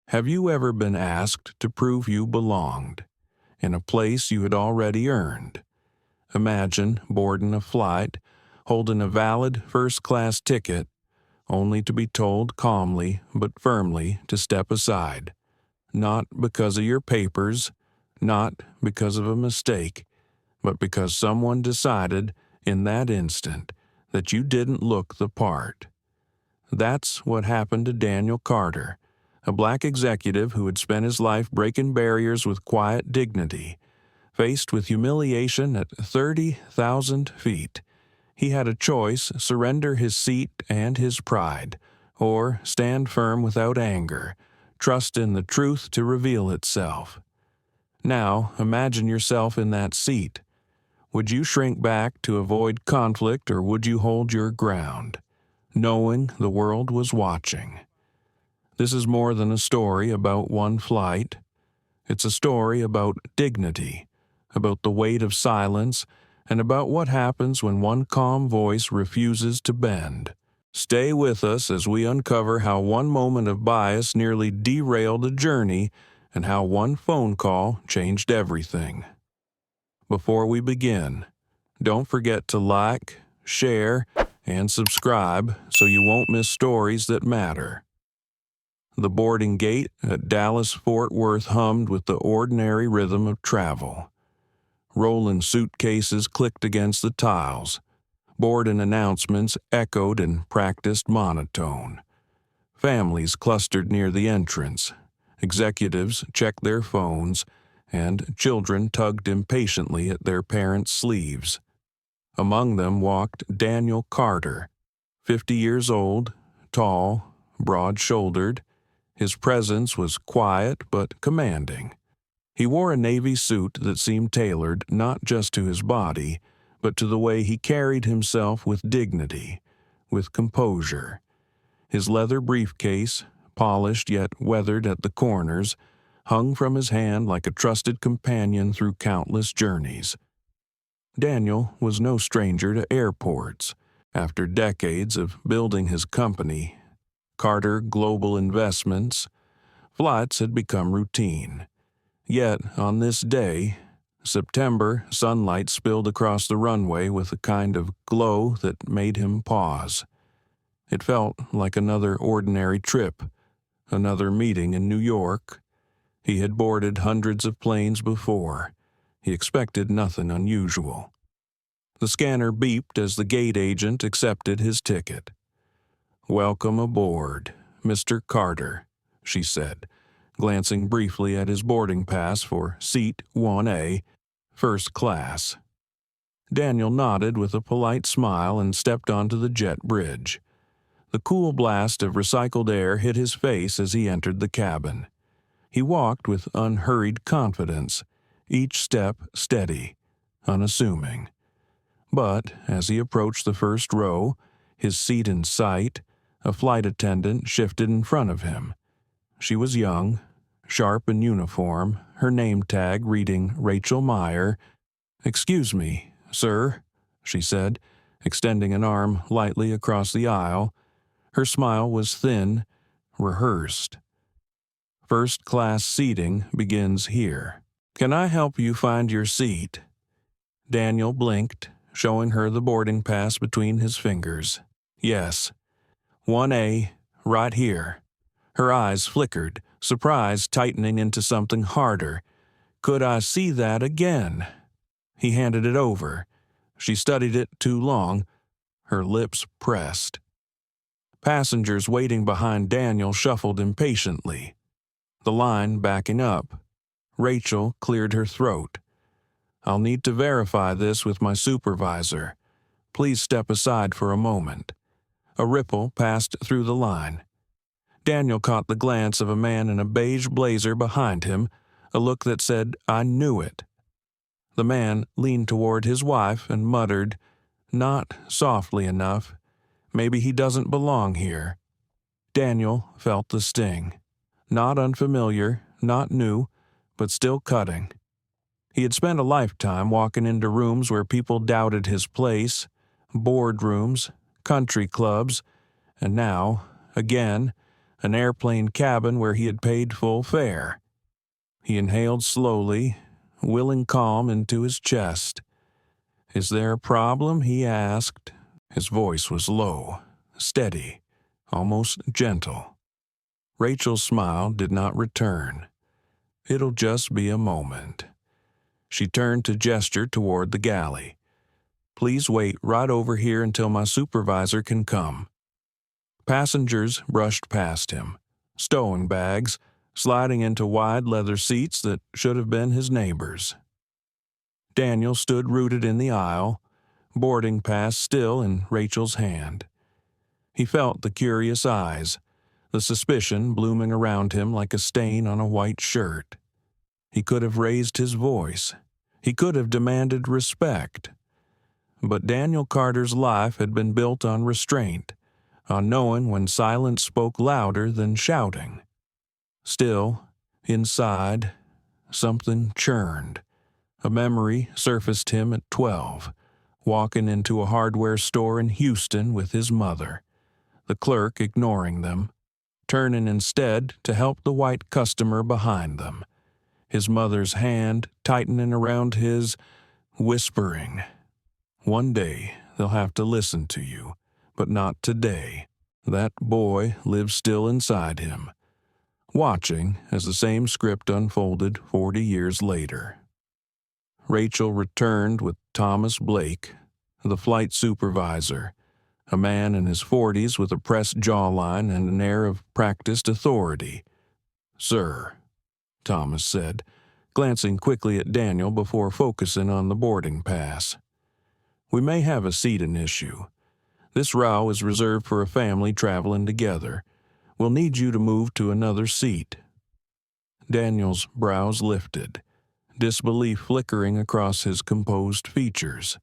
Have you ever been asked to prove you belonged in a place you had already earned? Imagine boarding a flight, holding a valid first-class ticket, only to be told calmly but firmly to step aside, not because of your papers, not because of a mistake, but because someone decided in that instant that you didn't look the part. That's what happened to Daniel Carter, a black executive who had spent his life breaking barriers with quiet dignity. Faced with humiliation at 30,000 feet, he had a choice: surrender his seat and his pride, or stand firm without anger, trust in the truth to reveal itself. Now, imagine yourself in that seat. Would you shrink back to avoid conflict, or would you hold your ground, knowing the world was watching? This is more than a story about one flight. It's a story about dignity, about the weight of silence, and about what happens when one calm voice refuses to bend. Stay with us as we uncover how one moment of bias nearly derailed a journey and how one phone call changed everything. Before we begin, don't forget to like, share, and subscribe so you won't miss stories that matter. The boarding gate at Dallas-Fort Worth hummed with the ordinary rhythm of travel. Rolling suitcases clicked against the tiles. Boarding announcements echoed in practiced monotone. Families clustered near the entrance. Executives checked their phones, and children tugged impatiently at their parents' sleeves. Among them walked Daniel Carter, 50 years old, tall, broad-shouldered. His presence was quiet but commanding. He wore a navy suit that seemed tailored not just to his body, but to the way he carried himself with dignity, with composure. His leather briefcase, polished yet weathered at the corners, hung from his hand like a trusted companion through countless journeys. Daniel was no stranger to airports. After decades of building his company, Carter Global Investments, flights had become routine. Yet, on this day, September, sunlight spilled across the runway with a kind of glow that made him pause. It felt like another ordinary trip, another meeting in New York. He had boarded hundreds of planes before. He expected nothing unusual. The scanner beeped as the gate agent accepted his ticket. "Welcome aboard, Mr. Carter," she said, glancing briefly at his boarding pass for Seat 1A, first class. Daniel nodded with a polite smile and stepped onto the jet bridge. The cool blast of recycled air hit his face as he entered the cabin. He walked with unhurried confidence, each step steady, unassuming. But as he approached the first row, his seat in sight, a flight attendant shifted in front of him. She was young, sharp in uniform, her name tag reading Rachel Meyer. "Excuse me, sir," she said, extending an arm lightly across the aisle. Her smile was thin, rehearsed. "First-class seating begins here. Can I help you find your seat?" Daniel blinked, showing her the boarding pass between his fingers. "Yes. 1A, right here." Her eyes flickered, surprise tightening into something harder. "Could I see that again?" He handed it over. She studied it too long, her lips pressed. Passengers waiting behind Daniel shuffled impatiently, the line backing up. Rachel cleared her throat. "I'll need to verify this with my supervisor. Please step aside for a moment." A ripple passed through the line. Daniel caught the glance of a man in a beige blazer behind him, a look that said, "I knew it." The man leaned toward his wife and muttered, not softly enough, "Maybe he doesn't belong here." Daniel felt the sting. Not unfamiliar, not new, but still cutting. He had spent a lifetime walking into rooms where people doubted his place, boardrooms, country clubs, and now, again, an airplane cabin where he had paid full fare. He inhaled slowly, willing calm into his chest. "Is there a problem?" he asked. His voice was low, steady, almost gentle. Rachel's smile did not return. "It'll just be a moment." She turned to gesture toward the galley. "Please wait right over here until my supervisor can come." Passengers brushed past him, stowing bags, sliding into wide leather seats that should have been his neighbors. Daniel stood rooted in the aisle, boarding pass still in Rachel's hand. He felt the curious eyes, the suspicion blooming around him like a stain on a white shirt. He could have raised his voice. He could have demanded respect. But Daniel Carter's life had been built on restraint, on knowing when silence spoke louder than shouting. Still, inside, something churned. A memory surfaced him at 12, walking into a hardware store in Houston with his mother, the clerk ignoring them, turning instead to help the white customer behind them, his mother's hand tightening around his, whispering, "One day they'll have to listen to you, but not today." That boy lived still inside him, watching as the same script unfolded 40 years later. Rachel returned with Thomas Blake, the flight supervisor, a man in his 40s with a pressed jawline and an air of practiced authority. "Sir," Thomas said, glancing quickly at Daniel before focusing on the boarding pass. "We may have a seating issue. This row is reserved for a family traveling together. We'll need you to move to another seat." Daniel's brows lifted, disbelief flickering across his composed features.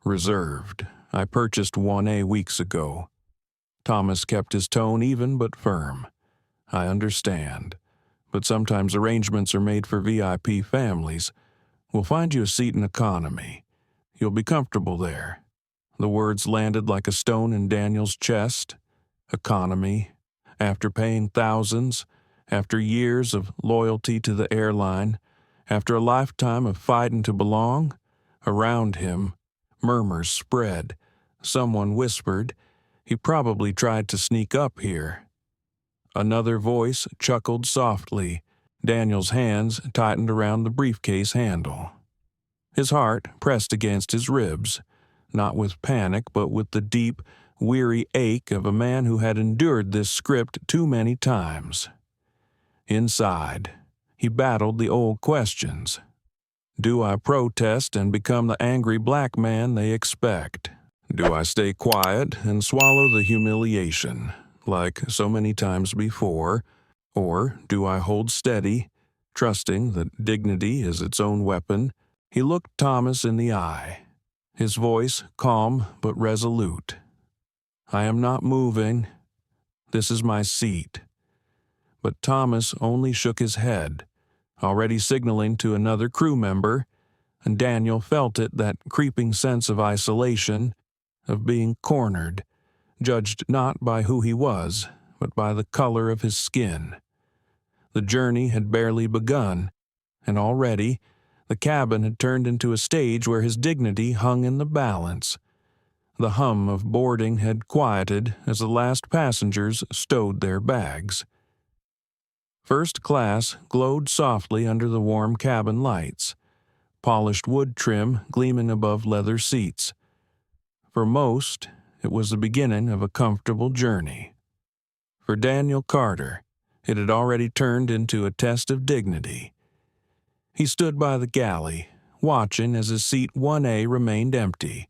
"Reserved. I purchased 1A weeks ago." Thomas kept his tone even but firm. "I understand, but sometimes arrangements are made for VIP families. We'll find you a seat in economy. You'll be comfortable there." The words landed like a stone in Daniel's chest. Economy. After paying thousands, after years of loyalty to the airline, after a lifetime of fighting to belong, around him, murmurs spread. Someone whispered, "He probably tried to sneak up here." Another voice chuckled softly. Daniel's hands tightened around the briefcase handle. His heart pressed against his ribs, not with panic but with the deep, weary ache of a man who had endured this script too many times. Inside, he battled the old questions. Do I protest and become the angry black man they expect? Do I stay quiet and swallow the humiliation, like so many times before? Or do I hold steady, trusting that dignity is its own weapon? He looked Thomas in the eye, his voice calm but resolute. "I am not moving. This is my seat." But Thomas only shook his head, already signaling to another crew member, and Daniel felt it, that creeping sense of isolation, of being cornered, judged not by who he was, but by the color of his skin. The journey had barely begun, and already the cabin had turned into a stage where his dignity hung in the balance. The hum of boarding had quieted as the last passengers stowed their bags. First class glowed softly under the warm cabin lights, polished wood trim gleaming above leather seats. For most, it was the beginning of a comfortable journey. For Daniel Carter, it had already turned into a test of dignity. He stood by the galley, watching as his seat 1A remained empty,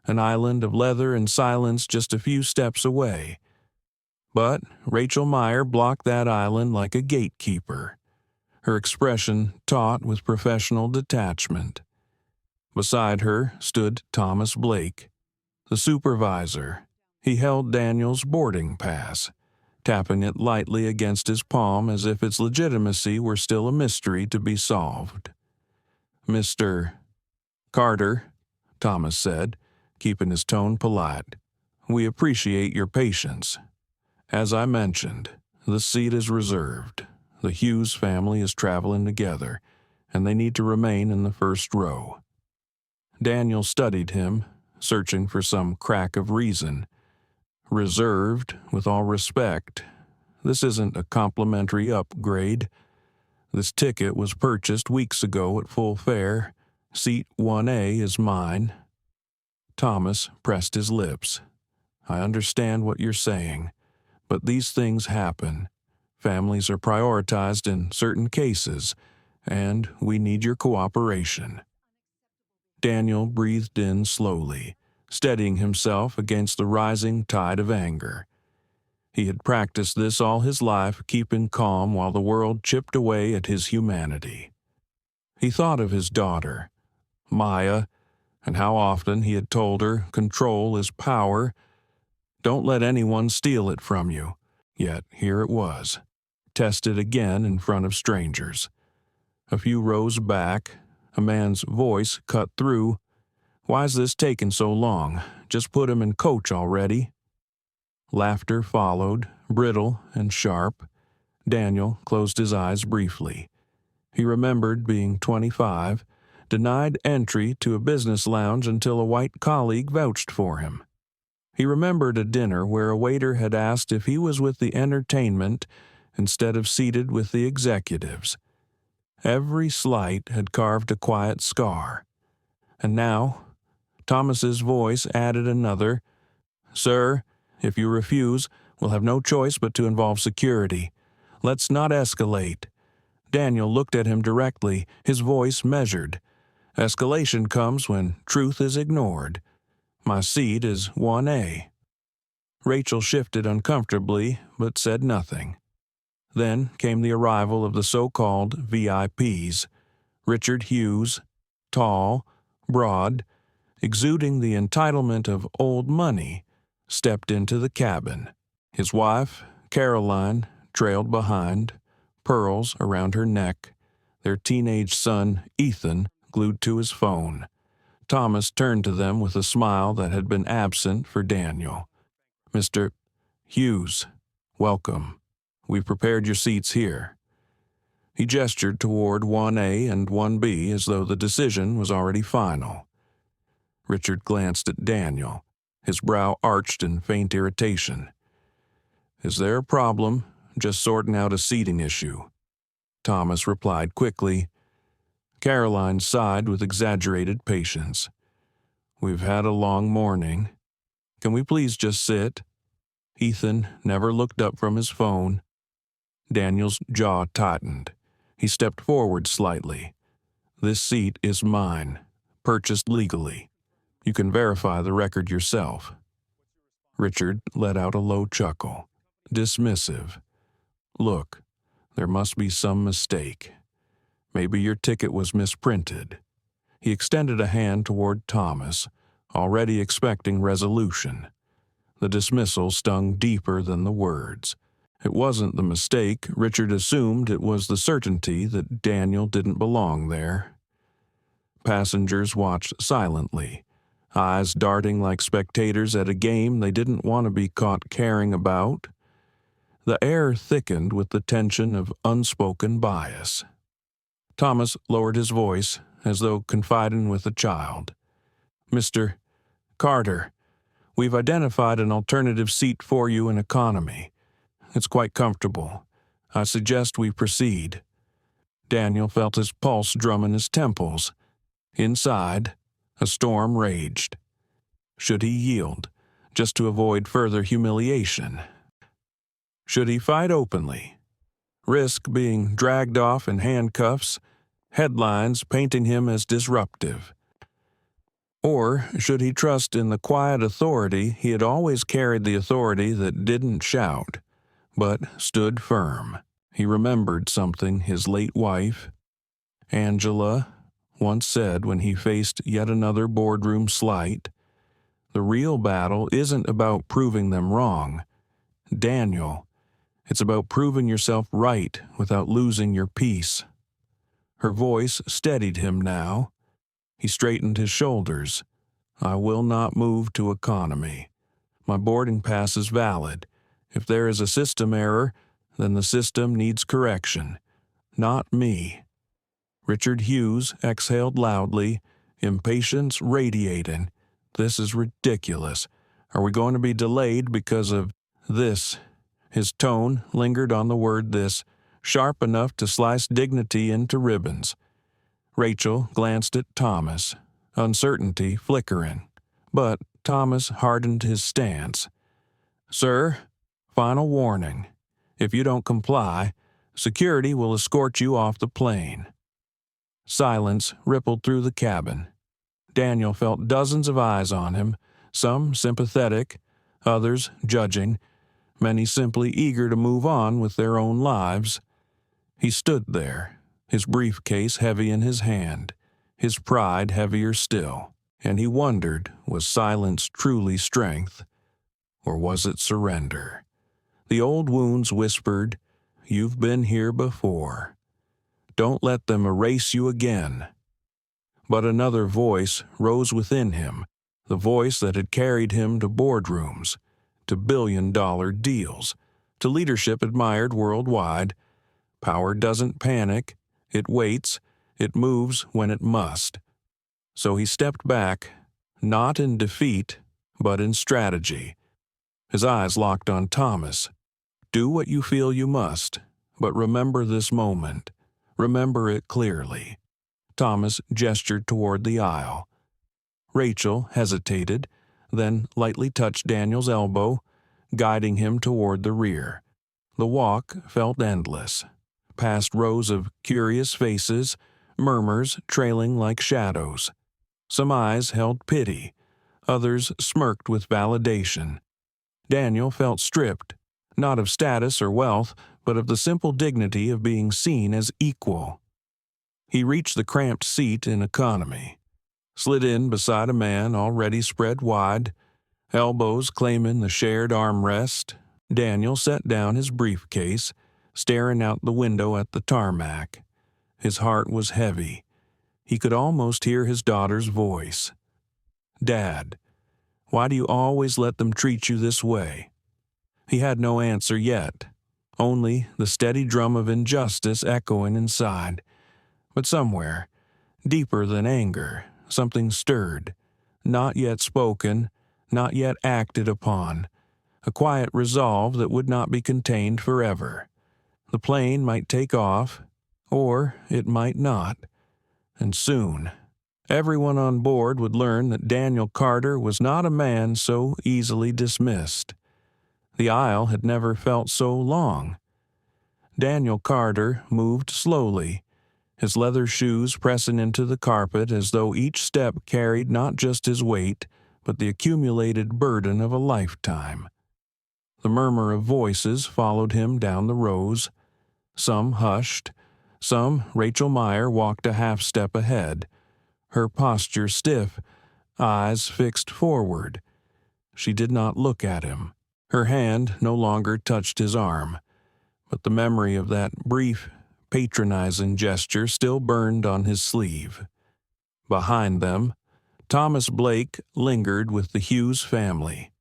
an island of leather and silence just a few steps away. But Rachel Meyer blocked that island like a gatekeeper, her expression taut with professional detachment. Beside her stood Thomas Blake, the supervisor. He held Daniel's boarding pass, tapping it lightly against his palm as if its legitimacy were still a mystery to be solved. "Mr. Carter," Thomas said, keeping his tone polite, "we appreciate your patience." As I mentioned, the seat is reserved. The Hughes family is traveling together, and they need to remain in the first row. Daniel studied him, searching for some crack of reason. Reserved, with all respect. This isn't a complimentary upgrade. This ticket was purchased weeks ago at full fare. Seat 1A is mine. Thomas pressed his lips. I understand what you're saying, but these things happen. Families are prioritized in certain cases, and we need your cooperation. Daniel breathed in slowly, steadying himself against the rising tide of anger. He had practiced this all his life, keeping calm while the world chipped away at his humanity. He thought of his daughter, Maya, and how often he had told her control is power. Don't let anyone steal it from you. Yet here it was, tested again in front of strangers. A few rows back, a man's voice cut through. Why's this taking so long? Just put him in coach already. Laughter followed, brittle and sharp. Daniel closed his eyes briefly. He remembered being 25, denied entry to a business lounge until a white colleague vouched for him. He remembered a dinner where a waiter had asked if he was with the entertainment instead of seated with the executives. Every slight had carved a quiet scar. And now, Thomas's voice added another, Sir, if you refuse, we'll have no choice but to involve security. Let's not escalate. Daniel looked at him directly, his voice measured. Escalation comes when truth is ignored. My seat is 1A. Rachel shifted uncomfortably, but said nothing. Then came the arrival of the so-called VIPs. Richard Hughes, tall, broad, exuding the entitlement of old money, stepped into the cabin. His wife, Caroline, trailed behind, pearls around her neck, their teenage son, Ethan, glued to his phone. Thomas turned to them with a smile that had been absent for Daniel. Mr. Hughes, welcome. We've prepared your seats here. He gestured toward 1A and 1B as though the decision was already final. Richard glanced at Daniel, his brow arched in faint irritation. Is there a problem? Just sorting out a seating issue. Thomas replied quickly. Caroline sighed with exaggerated patience. We've had a long morning. Can we please just sit? Ethan never looked up from his phone. Daniel's jaw tightened. He stepped forward slightly. This seat is mine, purchased legally. You can verify the record yourself. Richard let out a low chuckle, dismissive. Look, there must be some mistake. Maybe your ticket was misprinted. He extended a hand toward Thomas, already expecting resolution. The dismissal stung deeper than the words. It wasn't the mistake. Richard assumed it was the certainty that Daniel didn't belong there. Passengers watched silently, eyes darting like spectators at a game they didn't want to be caught caring about. The air thickened with the tension of unspoken bias. Thomas lowered his voice, as though confiding with a child. Mr. Carter, we've identified an alternative seat for you in economy. It's quite comfortable. I suggest we proceed. Daniel felt his pulse drum in his temples. Inside, a storm raged. Should he yield, just to avoid further humiliation? Should he fight openly? Risk being dragged off in handcuffs, headlines painting him as disruptive. Or should he trust in the quiet authority he had always carried, the authority that didn't shout, but stood firm? He remembered something his late wife, Angela, once said when he faced yet another boardroom slight. The real battle isn't about proving them wrong, Daniel. It's about proving yourself right without losing your peace. Her voice steadied him now. He straightened his shoulders. I will not move to economy. My boarding pass is valid. If there is a system error, then the system needs correction, not me." Richard Hughes exhaled loudly, impatience radiating. "This is ridiculous. Are we going to be delayed because of this?" His tone lingered on the word "this," sharp enough to slice dignity into ribbons. Rachel glanced at Thomas, uncertainty flickering. But Thomas hardened his stance. "Sir, final warning. If you don't comply, security will escort you off the plane." Silence rippled through the cabin. Daniel felt dozens of eyes on him, some sympathetic, others judging, many simply eager to move on with their own lives. He stood there, his briefcase heavy in his hand, his pride heavier still, and he wondered, was silence truly strength, or was it surrender? The old wounds whispered, "You've been here before. Don't let them erase you again." But another voice rose within him, the voice that had carried him to boardrooms, to billion-dollar deals, to leadership admired worldwide. Power doesn't panic, it waits, it moves when it must. So he stepped back, not in defeat, but in strategy. His eyes locked on Thomas. "Do what you feel you must, but remember this moment. Remember it clearly." Thomas gestured toward the aisle. Rachel hesitated, then lightly touched Daniel's elbow, guiding him toward the rear. The walk felt endless, past rows of curious faces, murmurs trailing like shadows. Some eyes held pity, others smirked with validation. Daniel felt stripped, not of status or wealth, but of the simple dignity of being seen as equal. He reached the cramped seat in economy, slid in beside a man already spread wide, elbows claiming the shared armrest. Daniel set down his briefcase, staring out the window at the tarmac. His heart was heavy. He could almost hear his daughter's voice. "Dad, why do you always let them treat you this way?" He had no answer yet, only the steady drum of injustice echoing inside. But somewhere, deeper than anger, something stirred, not yet spoken, not yet acted upon, a quiet resolve that would not be contained forever. The plane might take off, or it might not, and soon everyone on board would learn that Daniel Carter was not a man so easily dismissed. The aisle had never felt so long. Daniel Carter moved slowly, his leather shoes pressing into the carpet as though each step carried not just his weight, but the accumulated burden of a lifetime. The murmur of voices followed him down the rows. Some hushed, some Rachel Meyer walked a half step ahead, her posture stiff, eyes fixed forward. She did not look at him. Her hand no longer touched his arm, but the memory of that brief, patronizing gesture still burned on his sleeve. Behind them, Thomas Blake lingered with the Hughes family,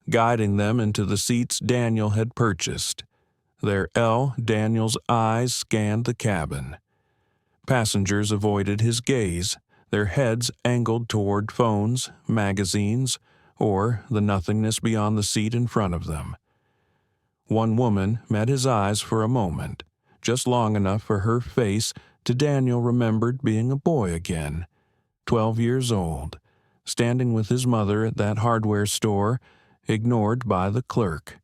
guiding them into the seats Daniel had purchased. Their Daniel's eyes scanned the cabin. Passengers avoided his gaze, their heads angled toward phones, magazines, or the nothingness beyond the seat in front of them. One woman met his eyes for a moment, just long enough for her face to Daniel remembered being a boy again, 12 years old, standing with his mother at that hardware store, ignored by the clerk.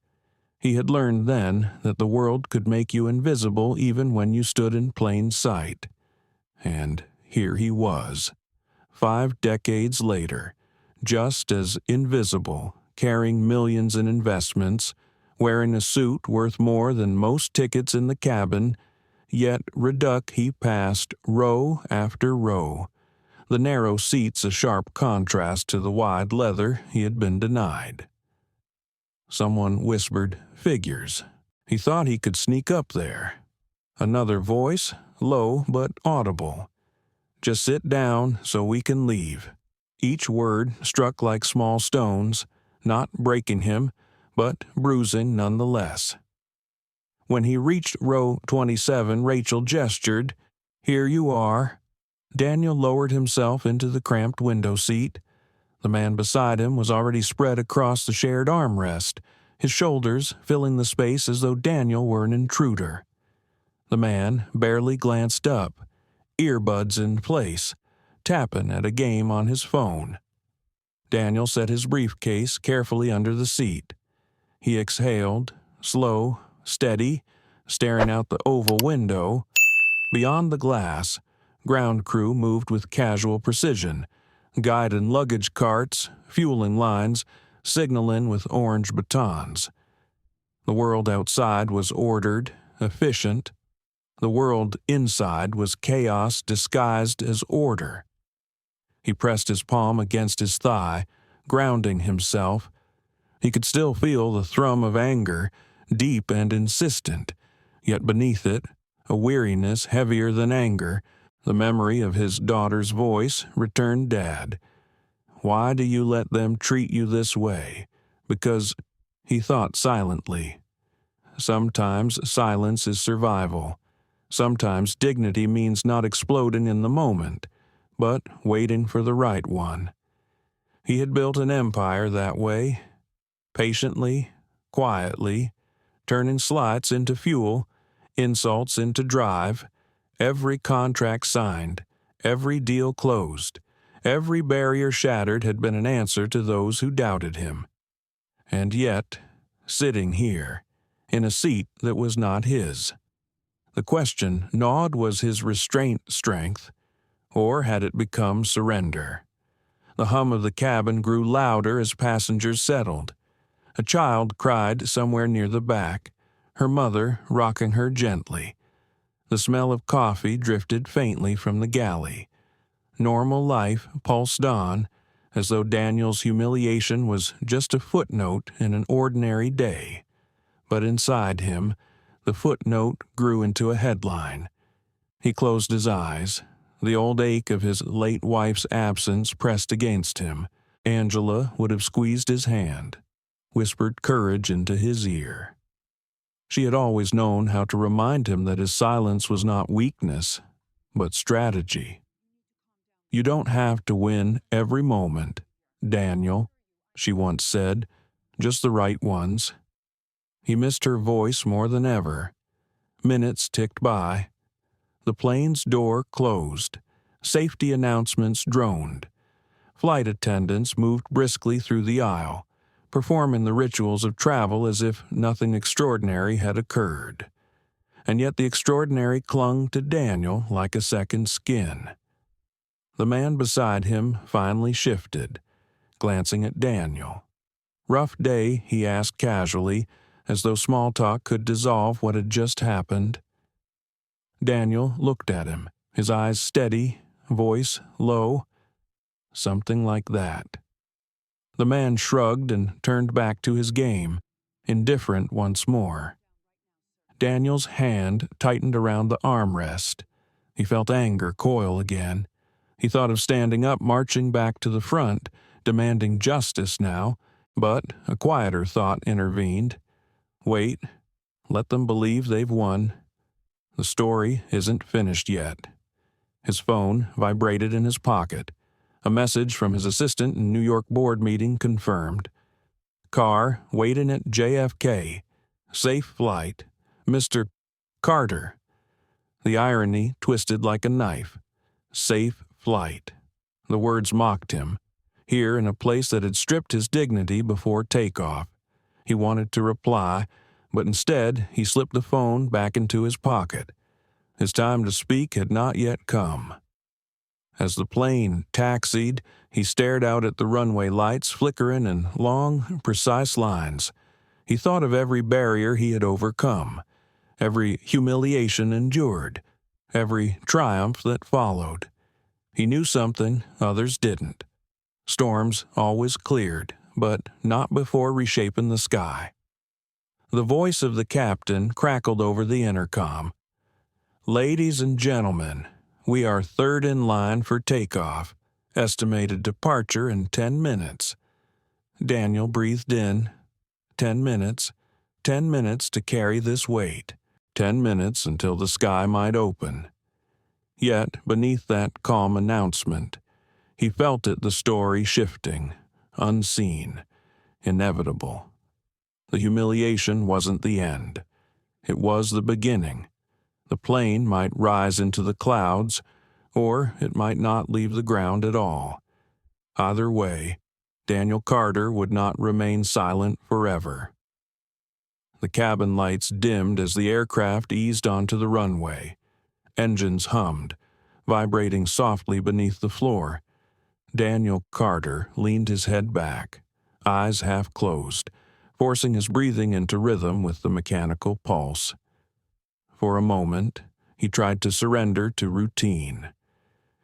He had learned then that the world could make you invisible even when you stood in plain sight. And here he was, 5 decades later, just as invisible, carrying millions in investments, wearing a suit worth more than most tickets in the cabin, yet reduct he passed row after row, the narrow seats a sharp contrast to the wide leather he had been denied. Someone whispered, "Figures." He thought he could sneak up there. Another voice, low but audible. "Just sit down so we can leave." Each word struck like small stones, not breaking him, but bruising nonetheless. When he reached row 27, Rachel gestured, "Here you are." Daniel lowered himself into the cramped window seat. The man beside him was already spread across the shared armrest, his shoulders filling the space as though Daniel were an intruder. The man barely glanced up, earbuds in place, tapping at a game on his phone. Daniel set his briefcase carefully under the seat. He exhaled, slow, steady, staring out the oval window. Beyond the glass, ground crew moved with casual precision, guiding luggage carts, fueling lines, signaling with orange batons. The world outside was ordered, efficient. The world inside was chaos disguised as order. He pressed his palm against his thigh, grounding himself. He could still feel the thrum of anger, deep and insistent, yet beneath it, a weariness heavier than anger. The memory of his daughter's voice returned Dad. "Why do you let them treat you this way?" Because, he thought silently, sometimes silence is survival. Sometimes dignity means not exploding in the moment, but waiting for the right one. He had built an empire that way, patiently, quietly, turning slights into fuel, insults into drive, every contract signed, every deal closed, every barrier shattered had been an answer to those who doubted him. And yet, sitting here, in a seat that was not his, the question gnawed, was his restraint strength, or had it become surrender? The hum of the cabin grew louder as passengers settled. A child cried somewhere near the back, her mother rocking her gently. The smell of coffee drifted faintly from the galley. Normal life pulsed on, as though Daniel's humiliation was just a footnote in an ordinary day. But inside him, the footnote grew into a headline. He closed his eyes. The old ache of his late wife's absence pressed against him. Angela would have squeezed his hand, whispered courage into his ear. She had always known how to remind him that his silence was not weakness, but strategy. "You don't have to win every moment, Daniel," she once said, "just the right ones." He missed her voice more than ever. Minutes ticked by. The plane's door closed. Safety announcements droned. Flight attendants moved briskly through the aisle, performing the rituals of travel as if nothing extraordinary had occurred. And yet the extraordinary clung to Daniel like a second skin. The man beside him finally shifted, glancing at Daniel. "Rough day?" he asked casually, as though small talk could dissolve what had just happened. Daniel looked at him, his eyes steady, voice low. "Something like that." The man shrugged and turned back to his game, indifferent once more. Daniel's hand tightened around the armrest. He felt anger coil again. He thought of standing up, marching back to the front, demanding justice now, but a quieter thought intervened. Wait, let them believe they've won. The story isn't finished yet. His phone vibrated in his pocket. A message from his assistant in New York board meeting confirmed. "Car waiting at JFK. Safe flight. Mr. Carter." The irony twisted like a knife. Safe flight. The words mocked him. Here in a place that had stripped his dignity before takeoff. He wanted to reply, but instead he slipped the phone back into his pocket. His time to speak had not yet come. As the plane taxied, he stared out at the runway lights flickering in long, precise lines. He thought of every barrier he had overcome, every humiliation endured, every triumph that followed. He knew something others didn't. Storms always cleared, but not before reshaping the sky. The voice of the captain crackled over the intercom. "Ladies and gentlemen, we are third in line for takeoff. Estimated departure in 10 minutes. Daniel breathed in. 10 minutes, 10 minutes to carry this weight, 10 minutes until the sky might open. Yet, beneath that calm announcement, he felt it, the story shifting, unseen, inevitable. The humiliation wasn't the end. It was the beginning. The plane might rise into the clouds, or it might not leave the ground at all. Either way, Daniel Carter would not remain silent forever. The cabin lights dimmed as the aircraft eased onto the runway. Engines hummed, vibrating softly beneath the floor. Daniel Carter leaned his head back, eyes half closed, forcing his breathing into rhythm with the mechanical pulse. For a moment, he tried to surrender to routine.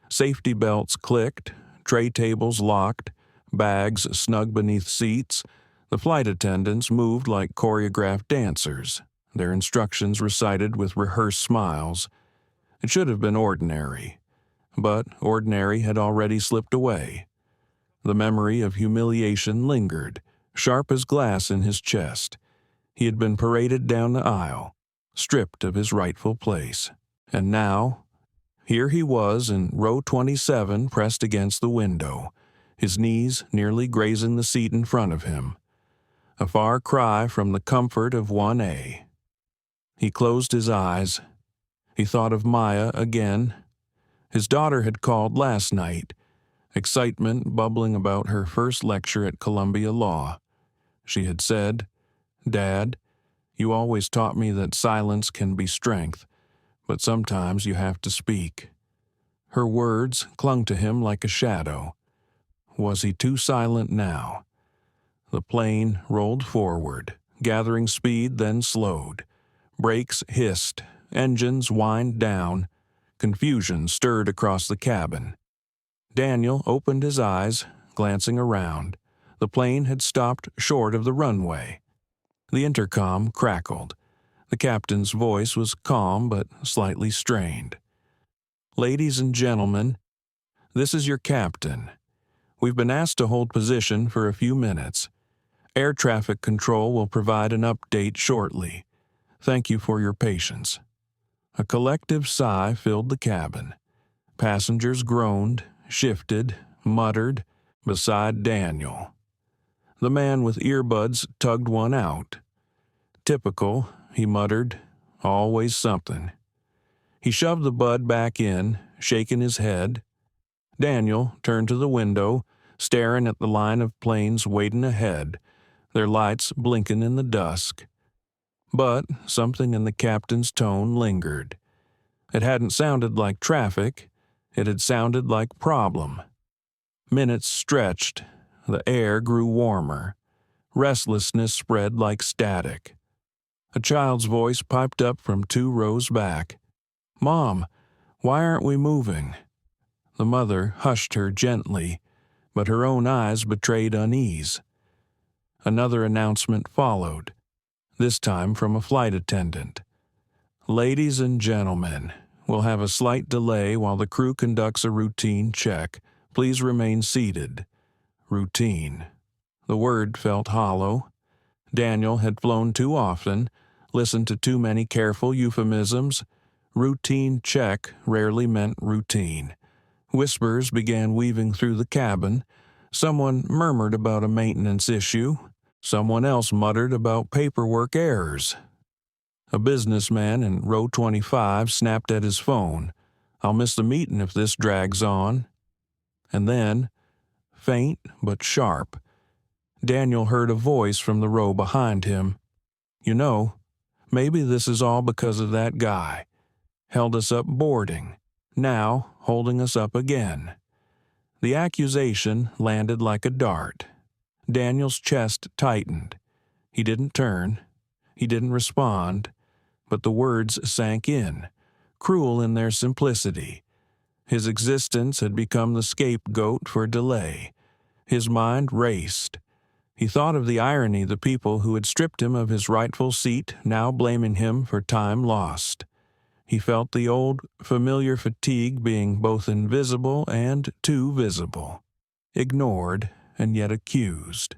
Safety belts clicked, tray tables locked, bags snug beneath seats. The flight attendants moved like choreographed dancers, their instructions recited with rehearsed smiles. It should have been ordinary, but ordinary had already slipped away. The memory of humiliation lingered, sharp as glass in his chest. He had been paraded down the aisle, stripped of his rightful place. And now, here he was in row 27 pressed against the window, his knees nearly grazing the seat in front of him. A far cry from the comfort of 1A. He closed his eyes. He thought of Maya again. His daughter had called last night, excitement bubbling about her first lecture at Columbia Law. She had said, "Dad, you always taught me that silence can be strength, but sometimes you have to speak." Her words clung to him like a shadow. Was he too silent now? The plane rolled forward, gathering speed, then slowed. Brakes hissed, engines whined down. Confusion stirred across the cabin. Daniel opened his eyes, glancing around. The plane had stopped short of the runway. The intercom crackled. The captain's voice was calm but slightly strained. "Ladies and gentlemen, this is your captain. We've been asked to hold position for a few minutes. Air traffic control will provide an update shortly. Thank you for your patience." A collective sigh filled the cabin. Passengers groaned, shifted, muttered, beside Daniel. The man with earbuds tugged one out. "Typical," he muttered. "Always something." He shoved the bud back in, shaking his head. Daniel turned to the window, staring at the line of planes waiting ahead, their lights blinking in the dusk. But something in the captain's tone lingered. It hadn't sounded like traffic. It had sounded like problem. Minutes stretched. The air grew warmer. Restlessness spread like static. A child's voice piped up from 2 rows back. "Mom, why aren't we moving?" The mother hushed her gently, but her own eyes betrayed unease. Another announcement followed, this time from a flight attendant. "Ladies and gentlemen, we'll have a slight delay while the crew conducts a routine check. Please remain seated." Routine. The word felt hollow. Daniel had flown too often, listened to too many careful euphemisms. Routine check rarely meant routine. Whispers began weaving through the cabin. Someone murmured about a maintenance issue. Someone else muttered about paperwork errors. A businessman in row 25 snapped at his phone. "I'll miss the meeting if this drags on." And then, faint but sharp, Daniel heard a voice from the row behind him. "You know, maybe this is all because of that guy. Held us up boarding. Now holding us up again." The accusation landed like a dart. Daniel's chest tightened. He didn't turn. He didn't respond. But the words sank in, cruel in their simplicity. His existence had become the scapegoat for delay. His mind raced. He thought of the irony, the people who had stripped him of his rightful seat now blaming him for time lost. He felt the old, familiar fatigue being both invisible and too visible, ignored and yet accused.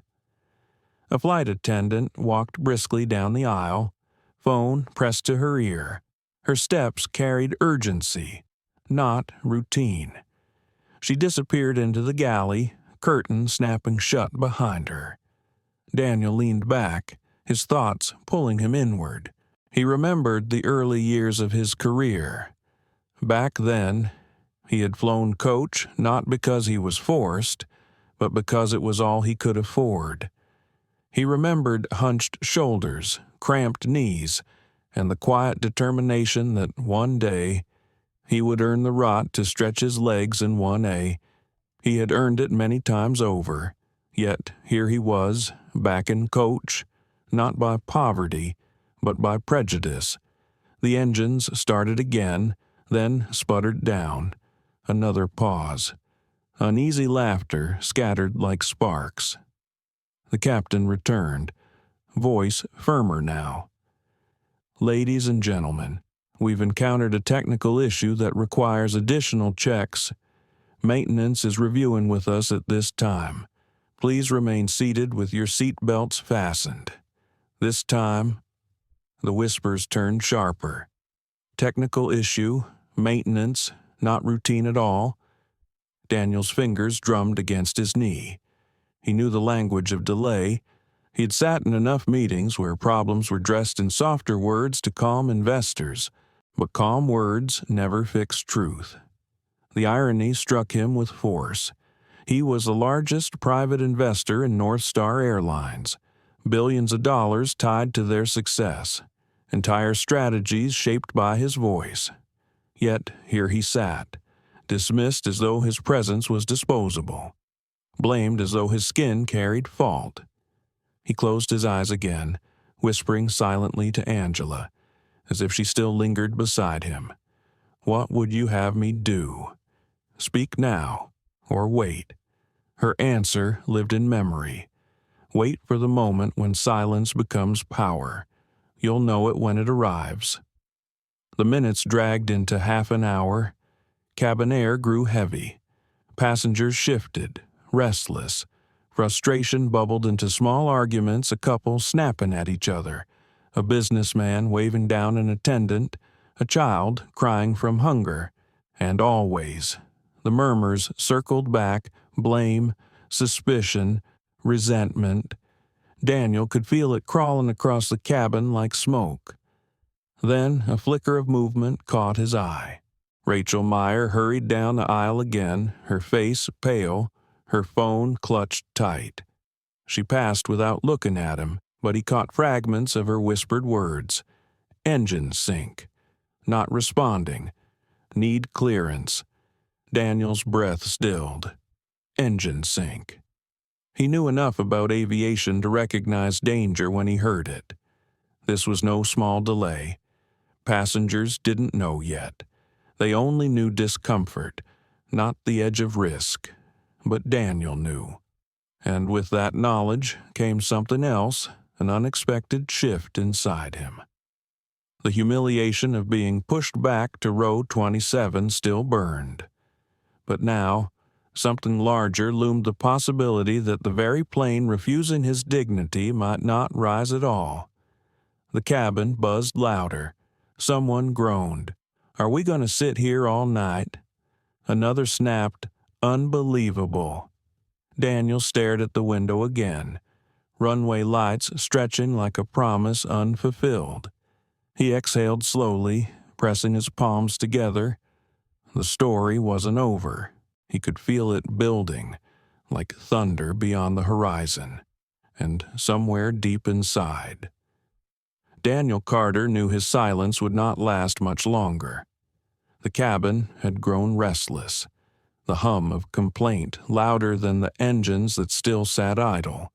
A flight attendant walked briskly down the aisle, phone pressed to her ear. Her steps carried urgency, not routine. She disappeared into the galley, curtain snapping shut behind her. Daniel leaned back, his thoughts pulling him inward. He remembered the early years of his career. Back then, he had flown coach not because he was forced, but because it was all he could afford. He remembered hunched shoulders, cramped knees, and the quiet determination that one day he would earn the rot to stretch his legs in 1A. He had earned it many times over, yet here he was, back in coach, not by poverty, but by prejudice. The engines started again, then sputtered down. Another pause. Uneasy laughter scattered like sparks. The captain returned, voice firmer now. "Ladies and gentlemen, we've encountered a technical issue that requires additional checks. Maintenance is reviewing with us at this time. Please remain seated with your seat belts fastened. This time," the whispers turned sharper. "Technical issue, maintenance, not routine at all." Daniel's fingers drummed against his knee. He knew the language of delay. He had sat in enough meetings where problems were dressed in softer words to calm investors, but calm words never fix truth. The irony struck him with force. He was the largest private investor in North Star Airlines, billions of dollars tied to their success, entire strategies shaped by his voice. Yet here he sat, dismissed as though his presence was disposable, blamed as though his skin carried fault. He closed his eyes again, whispering silently to Angela, as if she still lingered beside him. "What would you have me do? Speak now, or wait." Her answer lived in memory. "Wait for the moment when silence becomes power. You'll know it when it arrives." The minutes dragged into half an hour. Cabin air grew heavy. Passengers shifted, restless. Frustration bubbled into small arguments, a couple snapping at each other, a businessman waving down an attendant, a child crying from hunger, and always the murmurs circled back, blame, suspicion, resentment. Daniel could feel it crawling across the cabin like smoke. Then a flicker of movement caught his eye. Rachel Meyer hurried down the aisle again, her face pale, her phone clutched tight. She passed without looking at him, but he caught fragments of her whispered words. "Engine sink. Not responding. Need clearance." Daniel's breath stilled. Engine sink. He knew enough about aviation to recognize danger when he heard it. This was no small delay. Passengers didn't know yet. They only knew discomfort, not the edge of risk. But Daniel knew. And with that knowledge came something else, an unexpected shift inside him. The humiliation of being pushed back to row 27 still burned. But now, something larger loomed, the possibility that the very plane refusing his dignity might not rise at all. The cabin buzzed louder. Someone groaned. "Are we going to sit here all night?" Another snapped, "Unbelievable." Daniel stared at the window again, runway lights stretching like a promise unfulfilled. He exhaled slowly, pressing his palms together. The story wasn't over. He could feel it building, like thunder beyond the horizon, and somewhere deep inside. Daniel Carter knew his silence would not last much longer. The cabin had grown restless, the hum of complaint louder than the engines that still sat idle.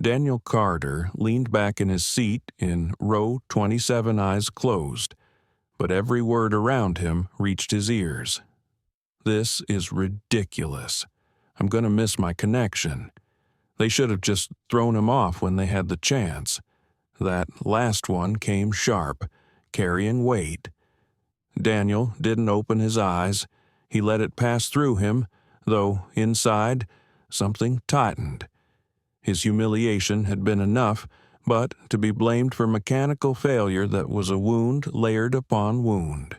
Daniel Carter leaned back in his seat in row 27, eyes closed, but every word around him reached his ears. "This is ridiculous. I'm going to miss my connection. They should have just thrown him off when they had the chance. That last one came sharp, carrying weight." Daniel didn't open his eyes. He let it pass through him, though inside something tightened. His humiliation had been enough, but to be blamed for mechanical failure that was a wound layered upon wound.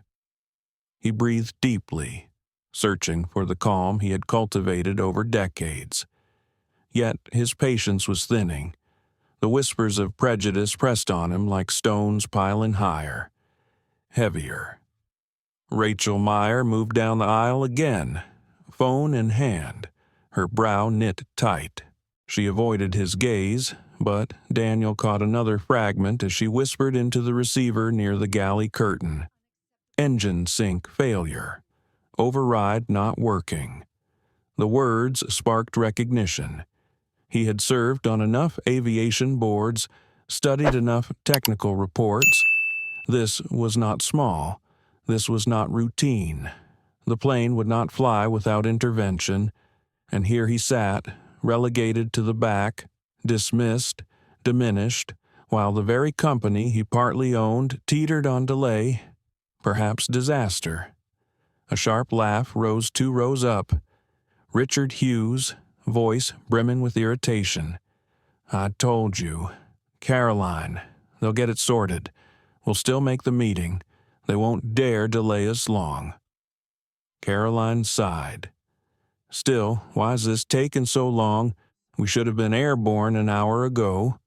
He breathed deeply, searching for the calm he had cultivated over decades. Yet his patience was thinning. The whispers of prejudice pressed on him like stones piling higher, heavier. Rachel Meyer moved down the aisle again, phone in hand, her brow knit tight. She avoided his gaze, but Daniel caught another fragment as she whispered into the receiver near the galley curtain. Engine sync failure. Override not working. The words sparked recognition. He had served on enough aviation boards, studied enough technical reports. This was not small. This was not routine. The plane would not fly without intervention, and here he sat, relegated to the back, dismissed, diminished, while the very company he partly owned teetered on delay, perhaps disaster. A sharp laugh rose 2 rows up. Richard Hughes, voice brimming with irritation. "I told you. Caroline, they'll get it sorted. We'll still make the meeting. They won't dare delay us long." Caroline sighed. "Still, why's this taking so long? We should have been airborne an hour ago."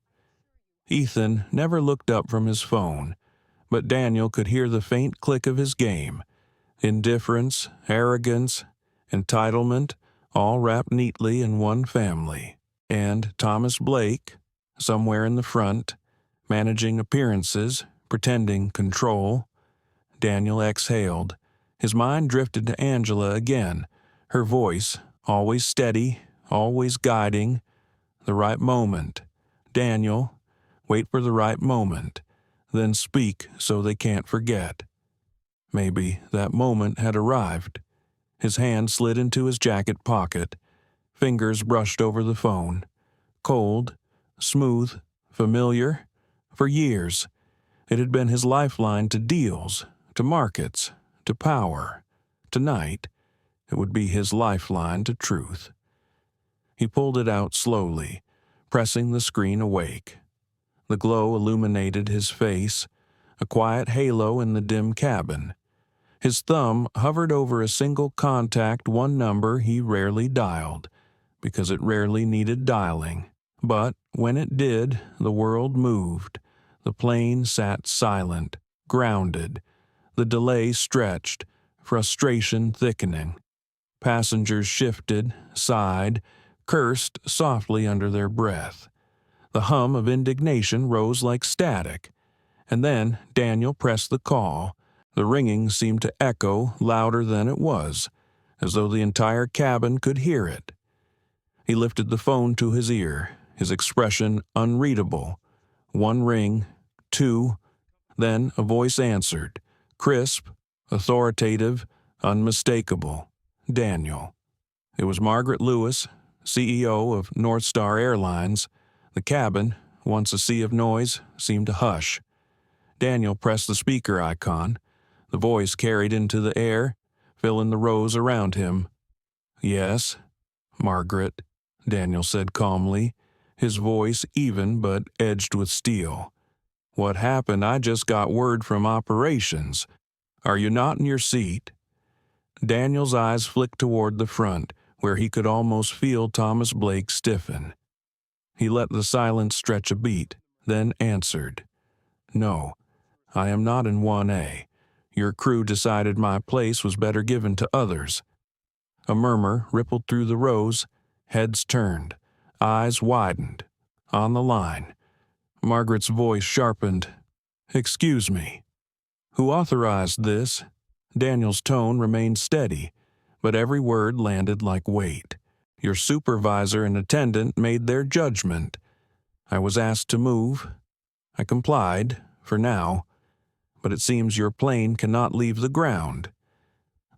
Ethan never looked up from his phone, but Daniel could hear the faint click of his game. Indifference, arrogance, entitlement, all wrapped neatly in one family. And Thomas Blake, somewhere in the front, managing appearances, pretending control. Daniel exhaled. His mind drifted to Angela again, her voice, always steady, always guiding. The right moment. "Daniel, wait for the right moment, then speak so they can't forget." Maybe that moment had arrived. His hand slid into his jacket pocket. Fingers brushed over the phone. Cold, smooth, familiar. For years, it had been his lifeline to deals, to markets, to power. Tonight, it would be his lifeline to truth. He pulled it out slowly, pressing the screen awake. The glow illuminated his face, a quiet halo in the dim cabin. His thumb hovered over a single contact, one number he rarely dialed, because it rarely needed dialing. But when it did, the world moved. The plane sat silent, grounded. The delay stretched, frustration thickening. Passengers shifted, sighed, cursed softly under their breath. The hum of indignation rose like static. And then Daniel pressed the call. The ringing seemed to echo louder than it was, as though the entire cabin could hear it. He lifted the phone to his ear, his expression unreadable. 1 ring, 2, then a voice answered, crisp, authoritative, unmistakable. Daniel. It was Margaret Lewis, CEO of North Star Airlines. The cabin, once a sea of noise, seemed to hush. Daniel pressed the speaker icon. The voice carried into the air, filling the rows around him. "Yes, Margaret," Daniel said calmly, his voice even but edged with steel. "What happened? I just got word from operations. Are you not in your seat?" Daniel's eyes flicked toward the front, where he could almost feel Thomas Blake stiffen. He let the silence stretch a beat, then answered, "No, I am not in 1A. Your crew decided my place was better given to others." A murmur rippled through the rows, heads turned, eyes widened. On the line, Margaret's voice sharpened. "Excuse me." "Who authorized this?" Daniel's tone remained steady, but every word landed like weight. "Your supervisor and attendant made their judgment. I was asked to move. I complied, for now, but it seems your plane cannot leave the ground."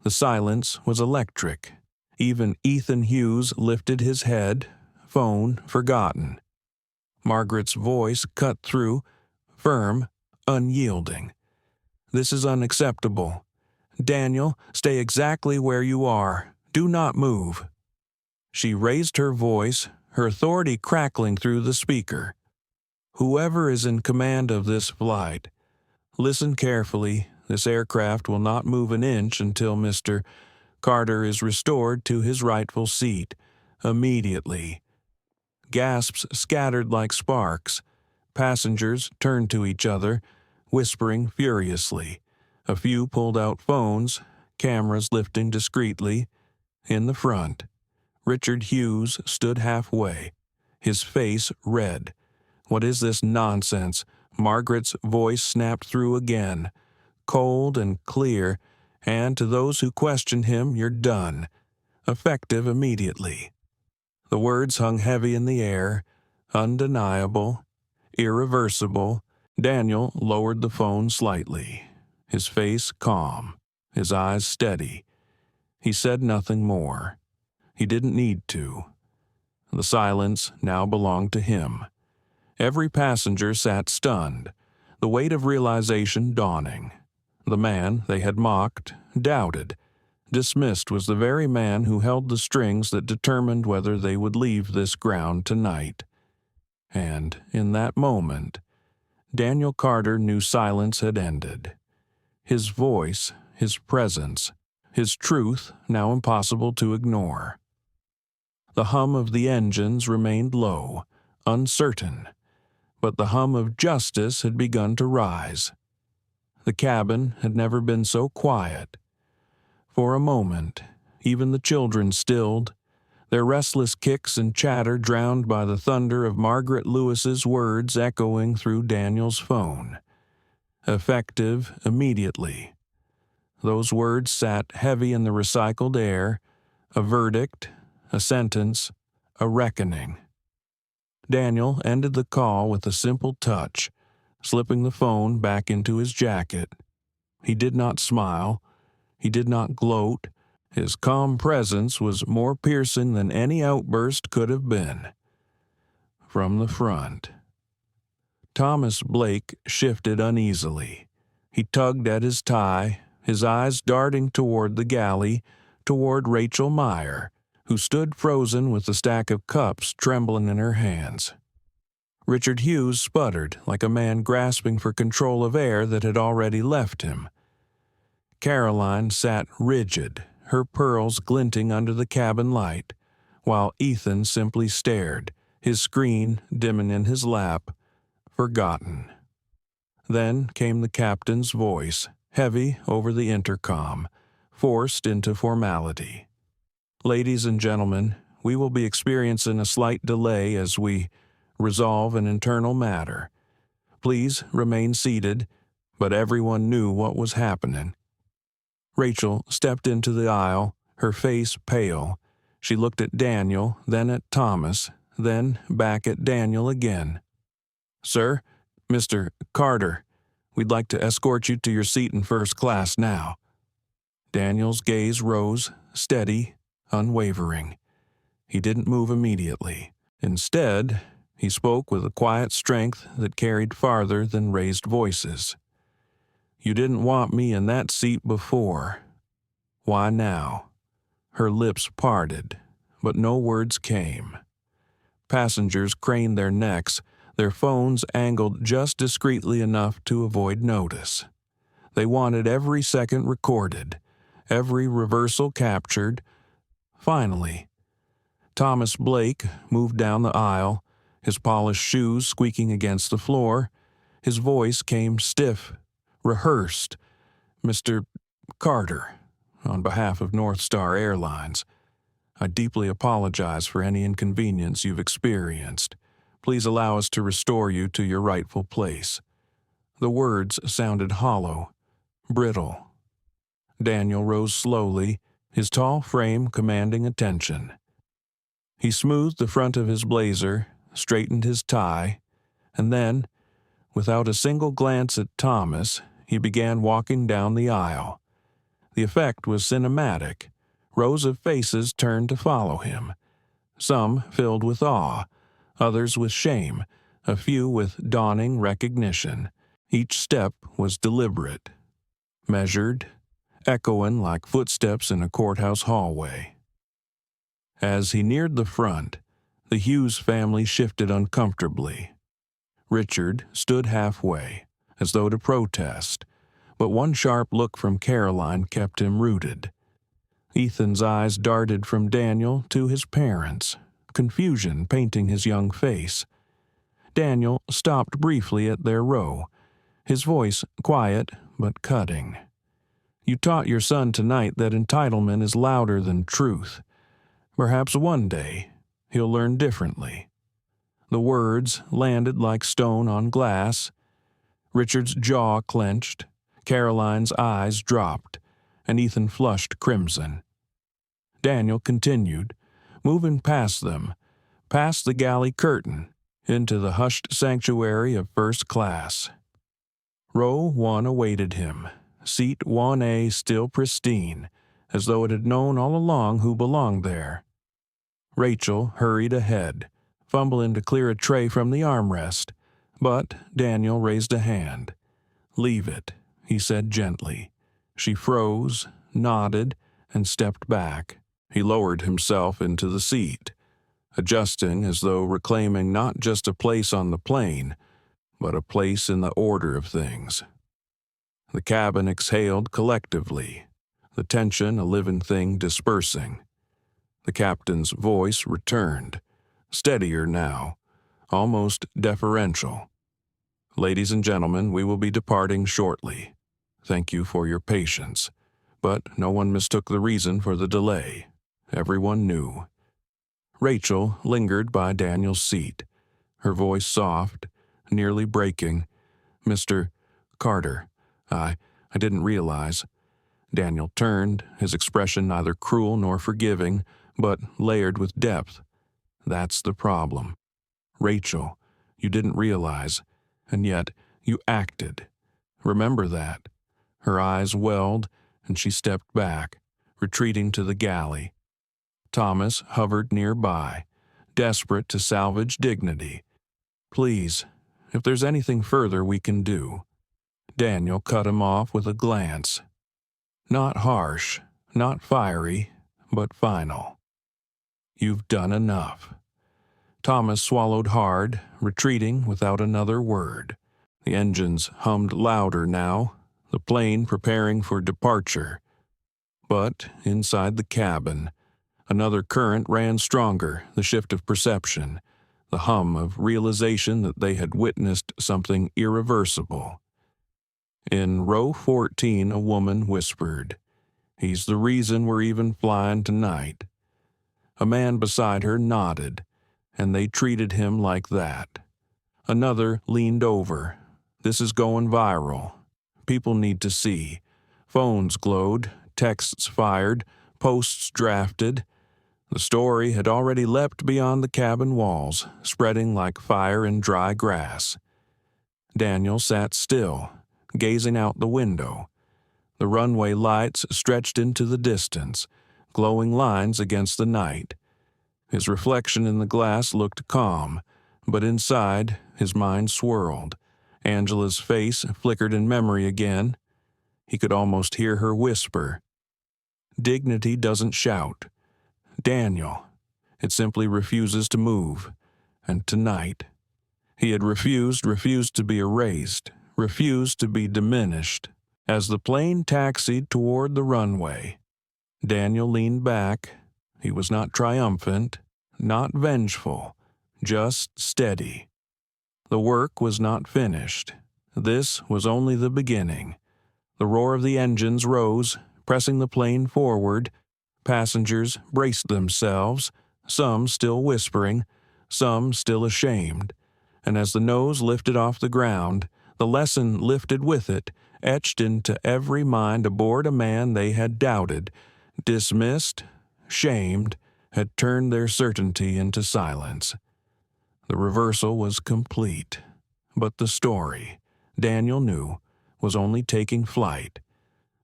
The silence was electric. Even Ethan Hughes lifted his head, phone forgotten. Margaret's voice cut through, firm, unyielding. "This is unacceptable. Daniel, stay exactly where you are. Do not move." She raised her voice, her authority crackling through the speaker. "Whoever is in command of this flight, listen carefully. This aircraft will not move an inch until Mr. Carter is restored to his rightful seat, immediately." Gasps scattered like sparks. Passengers turned to each other, whispering furiously. A few pulled out phones, cameras lifting discreetly. In the front, Richard Hughes stood halfway, his face red. "What is this nonsense?" Margaret's voice snapped through again, cold and clear, and to those who questioned him, "You're done." Effective immediately. The words hung heavy in the air, undeniable, irreversible. Daniel lowered the phone slightly, his face calm, his eyes steady. He said nothing more. He didn't need to. The silence now belonged to him. Every passenger sat stunned, the weight of realization dawning. The man they had mocked, doubted, dismissed was the very man who held the strings that determined whether they would leave this ground tonight. And in that moment, Daniel Carter knew silence had ended. His voice, his presence, his truth now impossible to ignore. The hum of the engines remained low, uncertain, but the hum of justice had begun to rise. The cabin had never been so quiet. For a moment, even the children stilled, their restless kicks and chatter drowned by the thunder of Margaret Lewis's words echoing through Daniel's phone. Effective immediately. Those words sat heavy in the recycled air, a verdict, a sentence, a reckoning. Daniel ended the call with a simple touch, slipping the phone back into his jacket. He did not smile. He did not gloat. His calm presence was more piercing than any outburst could have been. From the front, Thomas Blake shifted uneasily. He tugged at his tie, his eyes darting toward the galley, toward Rachel Meyer, who stood frozen with the stack of cups trembling in her hands. Richard Hughes sputtered like a man grasping for control of air that had already left him. Caroline sat rigid, her pearls glinting under the cabin light, while Ethan simply stared, his screen dimming in his lap, forgotten. Then came the captain's voice, heavy over the intercom, forced into formality. "Ladies and gentlemen, we will be experiencing a slight delay as we resolve an internal matter. Please remain seated," but everyone knew what was happening. Rachel stepped into the aisle, her face pale. She looked at Daniel, then at Thomas, then back at Daniel again. "Sir, Mr. Carter, we'd like to escort you to your seat in first class now." Daniel's gaze rose, steady, unwavering. He didn't move immediately. Instead, he spoke with a quiet strength that carried farther than raised voices. "You didn't want me in that seat before. Why now?" Her lips parted, but no words came. Passengers craned their necks, their phones angled just discreetly enough to avoid notice. They wanted every second recorded, every reversal captured. Finally, Thomas Blake moved down the aisle, his polished shoes squeaking against the floor. His voice came stiff, rehearsed. "Mr. Carter, on behalf of North Star Airlines, I deeply apologize for any inconvenience you've experienced. Please allow us to restore you to your rightful place." The words sounded hollow, brittle. Daniel rose slowly, his tall frame commanding attention. He smoothed the front of his blazer, straightened his tie, and then, without a single glance at Thomas, he began walking down the aisle. The effect was cinematic. Rows of faces turned to follow him, some filled with awe, others with shame, a few with dawning recognition. Each step was deliberate, measured, echoing like footsteps in a courthouse hallway. As he neared the front, The Hughes family shifted uncomfortably. Richard stood halfway, as though to protest, but one sharp look from Caroline kept him rooted. Ethan's eyes darted from Daniel to his parents, confusion painting his young face. Daniel stopped briefly at their row, his voice quiet but cutting. "You taught your son tonight that entitlement is louder than truth. Perhaps one day he'll learn differently." The words landed like stone on glass. Richard's jaw clenched, Caroline's eyes dropped, and Ethan flushed crimson. Daniel continued, moving past them, past the galley curtain, into the hushed sanctuary of first class. Row 1 awaited him, seat 1A still pristine, as though it had known all along who belonged there. Rachel hurried ahead, fumbling to clear a tray from the armrest, but Daniel raised a hand. "Leave it," he said gently. She froze, nodded, and stepped back. He lowered himself into the seat, adjusting as though reclaiming not just a place on the plane, but a place in the order of things. The cabin exhaled collectively, the tension a living thing dispersing. The captain's voice returned, steadier now, almost deferential. "Ladies and gentlemen, we will be departing shortly. Thank you for your patience, but no one mistook the reason for the delay. Everyone knew." Rachel lingered by Daniel's seat, her voice soft, nearly breaking. "Mr. Carter, I didn't realize." Daniel turned, his expression neither cruel nor forgiving, but layered with depth. "That's the problem. Rachel, you didn't realize, and yet you acted. Remember that." Her eyes welled, and she stepped back, retreating to the galley. Thomas hovered nearby, desperate to salvage dignity. "Please, if there's anything further we can do." Daniel cut him off with a glance. Not harsh, not fiery, but final. "You've done enough." Thomas swallowed hard, retreating without another word. The engines hummed louder now, the plane preparing for departure. But inside the cabin, another current ran stronger, the shift of perception, the hum of realization that they had witnessed something irreversible. In row 14, a woman whispered, "He's the reason we're even flying tonight." A man beside her nodded, and they treated him like that. Another leaned over. "This is going viral. People need to see." Phones glowed, texts fired, posts drafted. The story had already leapt beyond the cabin walls, spreading like fire in dry grass. Daniel sat still, gazing out the window. The runway lights stretched into the distance, glowing lines against the night. His reflection in the glass looked calm, but inside, his mind swirled. Angela's face flickered in memory again. He could almost hear her whisper, "Dignity doesn't shout. Daniel, it simply refuses to move." And tonight, he had refused to be erased, refused to be diminished. As the plane taxied toward the runway, Daniel leaned back. He was not triumphant, not vengeful, just steady. The work was not finished. This was only the beginning. The roar of the engines rose, pressing the plane forward. Passengers braced themselves, some still whispering, some still ashamed. And as the nose lifted off the ground, the lesson lifted with it, etched into every mind aboard a man they had doubted, dismissed, shamed, had turned their certainty into silence. The reversal was complete, but the story, Daniel knew, was only taking flight.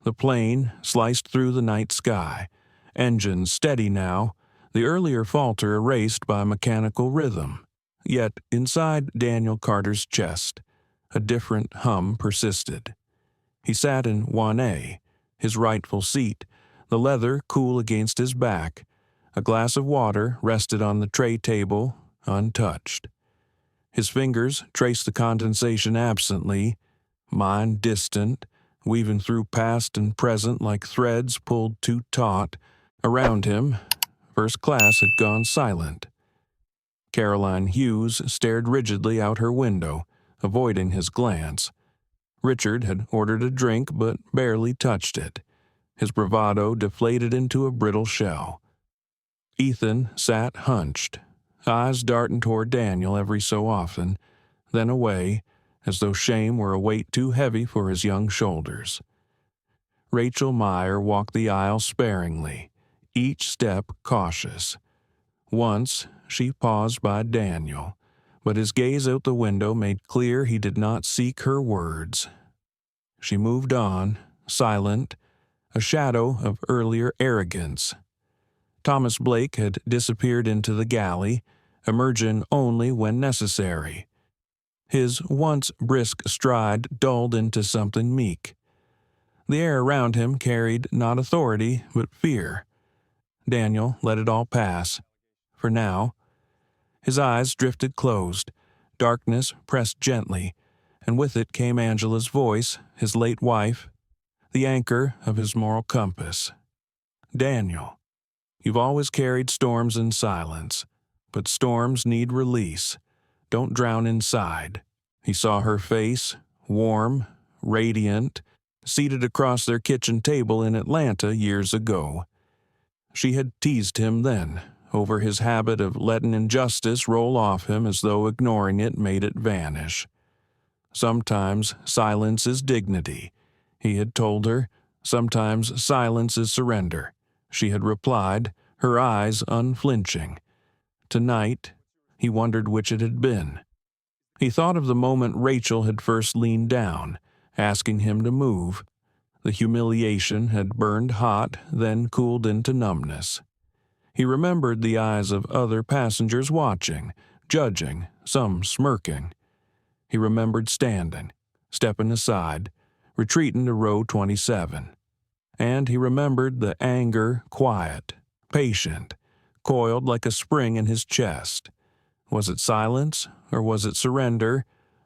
The plane sliced through the night sky, engines steady now, the earlier falter erased by mechanical rhythm. Yet inside Daniel Carter's chest, a different hum persisted. He sat in 1A, his rightful seat, the leather cool against his back, A glass of water rested on the tray table, untouched. His fingers traced the condensation absently, mind distant, weaving through past and present like threads pulled too taut. Around him, first class had gone silent. Caroline Hughes stared rigidly out her window, avoiding his glance. Richard had ordered a drink but barely touched it. His bravado deflated into a brittle shell. Ethan sat hunched, eyes darting toward Daniel every so often, then away, as though shame were a weight too heavy for his young shoulders. Rachel Meyer walked the aisle sparingly, each step cautious. Once she paused by Daniel, but his gaze out the window made clear he did not seek her words. She moved on, silent, a shadow of earlier arrogance. Thomas Blake had disappeared into the galley, emerging only when necessary. His once brisk stride dulled into something meek. The air around him carried not authority, but fear. Daniel let it all pass. For now. His eyes drifted closed. Darkness pressed gently, and with it came Angela's voice, his late wife, the anchor of his moral compass. Daniel, you've always carried storms in silence, but storms need release. Don't drown inside. He saw her face, warm, radiant, seated across their kitchen table in Atlanta years ago. She had teased him then, over his habit of letting injustice roll off him as though ignoring it made it vanish. Sometimes silence is dignity, he had told her. Sometimes silence is surrender, she had replied, her eyes unflinching. Tonight, he wondered which it had been. He thought of the moment Rachel had first leaned down, asking him to move. The humiliation had burned hot, then cooled into numbness. He remembered the eyes of other passengers watching, judging, some smirking. He remembered standing, stepping aside, retreating to row 27. And he remembered the anger quiet, patient, coiled like a spring in his chest. Was it silence, or was it surrender,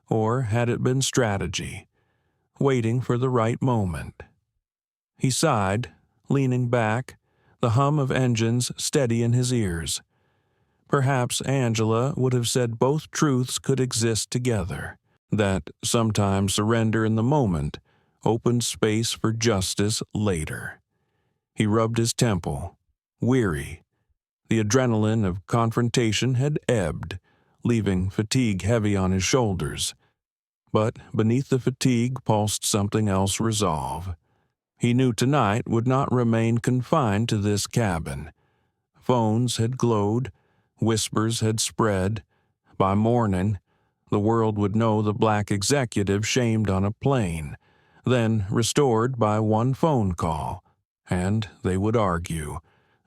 or had it been strategy, waiting for the right moment? He sighed, leaning back, the hum of engines steady in his ears. Perhaps Angela would have said both truths could exist together, that sometimes surrender in the moment opened space for justice later. He rubbed his temple, weary. The adrenaline of confrontation had ebbed, leaving fatigue heavy on his shoulders. But beneath the fatigue pulsed something else resolve. He knew tonight would not remain confined to this cabin. Phones had glowed, whispers had spread. By morning, the world would know the black executive shamed on a plane, then restored by one phone call, and they would argue.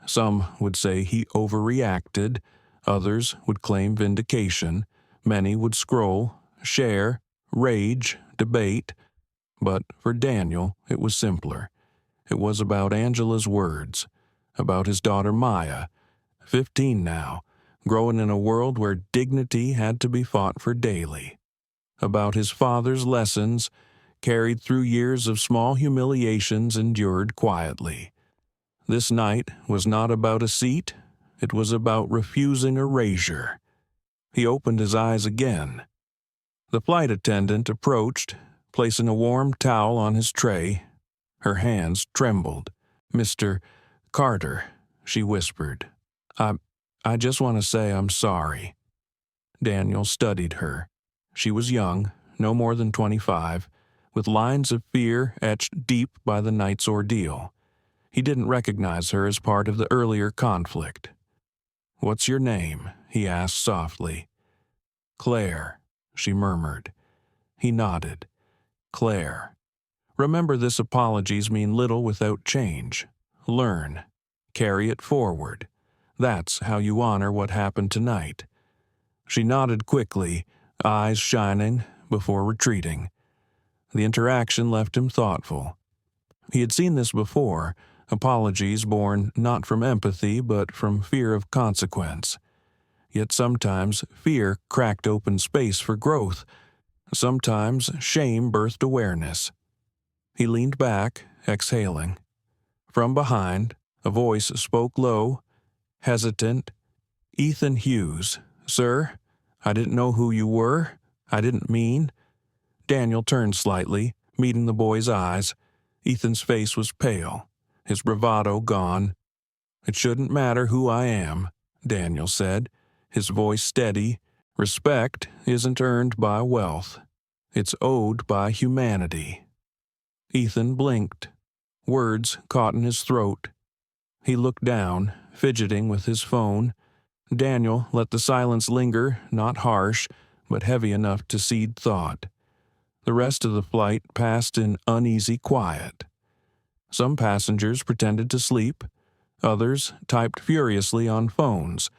Some would say he overreacted, others would claim vindication, many would scroll, share, rage, debate. But for Daniel, it was simpler. It was about Angela's words, about his daughter Maya, 15 now, growing in a world where dignity had to be fought for daily. About his father's lessons, carried through years of small humiliations endured quietly. This night was not about a seat, it was about refusing erasure. He opened his eyes again. The flight attendant approached, placing a warm towel on his tray. Her hands trembled. "Mr. Carter," she whispered. I just want to say I'm sorry." Daniel studied her. She was young, no more than 25, with lines of fear etched deep by the night's ordeal. He didn't recognize her as part of the earlier conflict. "What's your name?" he asked softly. "Claire," she murmured. He nodded. "Claire. Remember, this apologies mean little without change. Learn. Carry it forward. That's how you honor what happened tonight." She nodded quickly, eyes shining, before retreating. The interaction left him thoughtful. He had seen this before, apologies born not from empathy but from fear of consequence. Yet sometimes fear cracked open space for growth. Sometimes shame birthed awareness. He leaned back, exhaling. From behind, a voice spoke low, hesitant. "Ethan Hughes, sir. I didn't know who you were. I didn't mean." Daniel turned slightly, meeting the boy's eyes. Ethan's face was pale, his bravado gone. "It shouldn't matter who I am," Daniel said, his voice steady. "Respect isn't earned by wealth. It's owed by humanity." Ethan blinked. Words caught in his throat. He looked down, fidgeting with his phone. Daniel let the silence linger, not harsh, but heavy enough to seed thought. The rest of the flight passed in uneasy quiet. Some passengers pretended to sleep. Others typed furiously on phones,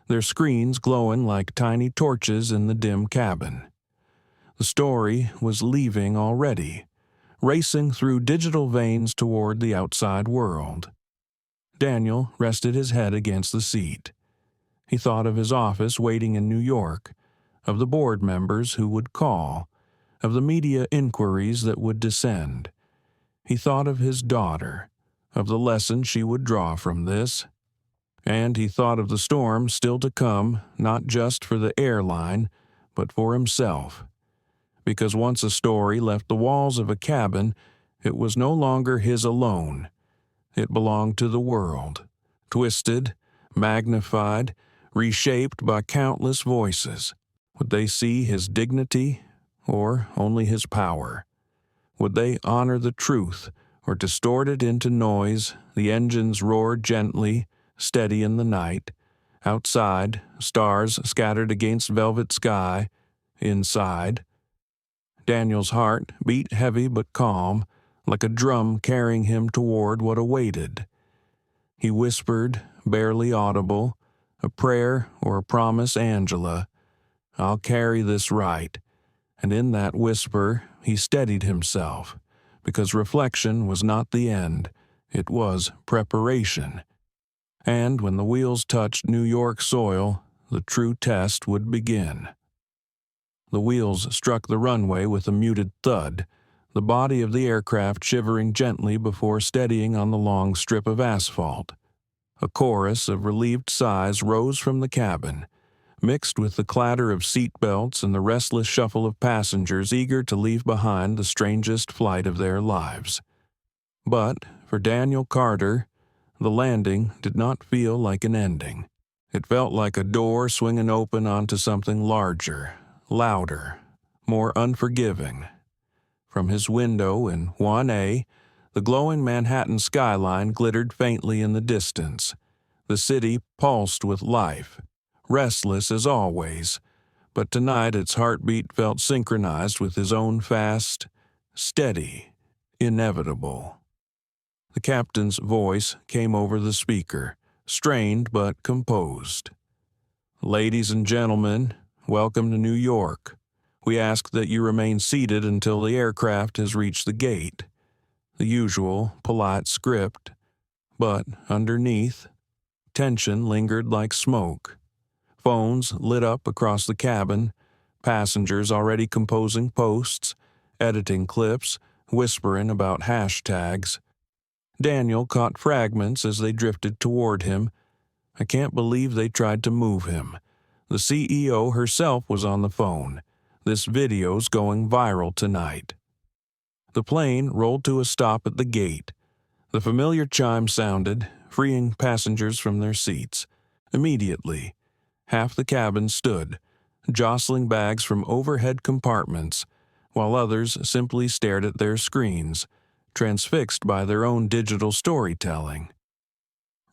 their screens glowing like tiny torches in the dim cabin. The story was leaving already, racing through digital veins toward the outside world. Daniel rested his head against the seat. He thought of his office waiting in New York, of the board members who would call, of the media inquiries that would descend. He thought of his daughter, of the lesson she would draw from this. And he thought of the storm still to come, not just for the airline, but for himself. Because once a story left the walls of a cabin, it was no longer his alone. It belonged to the world, twisted, magnified, reshaped by countless voices. Would they see his dignity or only his power? Would they honor the truth or distort it into noise? The engines roared gently, steady in the night. Outside, stars scattered against velvet sky. Inside, Daniel's heart beat heavy but calm, like a drum carrying him toward what awaited. He whispered, barely audible, a prayer or a promise, "Angela, I'll carry this right." And in that whisper, he steadied himself, because reflection was not the end, it was preparation. And when the wheels touched New York soil, the true test would begin. The wheels struck the runway with a muted thud, the body of the aircraft shivering gently before steadying on the long strip of asphalt. A chorus of relieved sighs rose from the cabin, mixed with the clatter of seat belts and the restless shuffle of passengers eager to leave behind the strangest flight of their lives. But for Daniel Carter, the landing did not feel like an ending. It felt like a door swinging open onto something larger, louder, more unforgiving. From his window in 1A, the glowing Manhattan skyline glittered faintly in the distance. The city pulsed with life, restless as always, but tonight its heartbeat felt synchronized with his own fast, steady, inevitable. The captain's voice came over the speaker, strained but composed. "Ladies and gentlemen, welcome to New York. We ask that you remain seated until the aircraft has reached the gate." The usual polite script, but underneath, tension lingered like smoke. Phones lit up across the cabin, passengers already composing posts, editing clips, whispering about hashtags. Daniel caught fragments as they drifted toward him. "I can't believe they tried to move him. The CEO herself was on the phone. This video's going viral tonight." The plane rolled to a stop at the gate. The familiar chime sounded, freeing passengers from their seats. Immediately, half the cabin stood, jostling bags from overhead compartments, while others simply stared at their screens, transfixed by their own digital storytelling.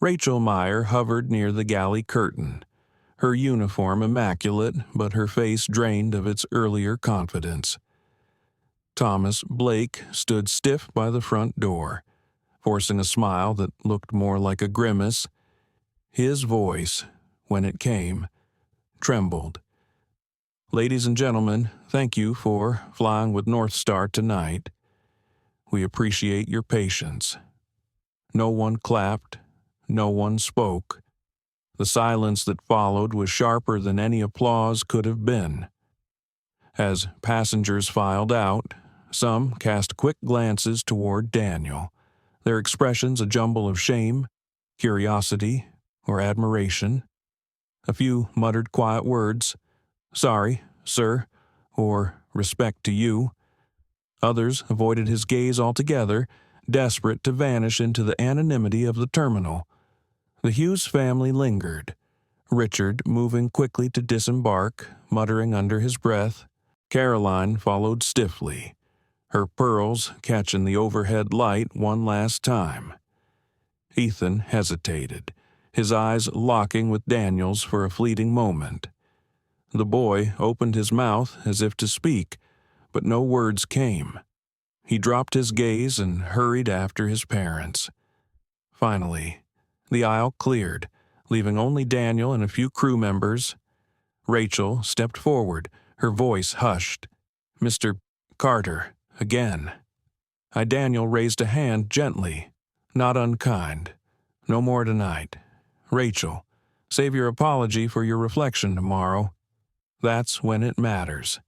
Rachel Meyer hovered near the galley curtain, her uniform immaculate but her face drained of its earlier confidence. Thomas Blake stood stiff by the front door, forcing a smile that looked more like a grimace. His voice, when it came, trembled. "Ladies and gentlemen, thank you for flying with North Star tonight. We appreciate your patience." No one clapped. No one spoke. The silence that followed was sharper than any applause could have been. As passengers filed out, some cast quick glances toward Daniel, their expressions a jumble of shame, curiosity, or admiration. A few muttered quiet words, "Sorry, sir," or "Respect to you." Others avoided his gaze altogether, desperate to vanish into the anonymity of the terminal. The Hughes family lingered, Richard moving quickly to disembark, muttering under his breath. Caroline followed stiffly, her pearls catching the overhead light one last time. Ethan hesitated, his eyes locking with Daniel's for a fleeting moment. The boy opened his mouth as if to speak, but no words came. He dropped his gaze and hurried after his parents. Finally, the aisle cleared, leaving only Daniel and a few crew members. Rachel stepped forward, her voice hushed. "Mr. Carter, again." Daniel raised a hand gently, not unkind. "No more tonight. Rachel, save your apology for your reflection tomorrow. That's when it matters."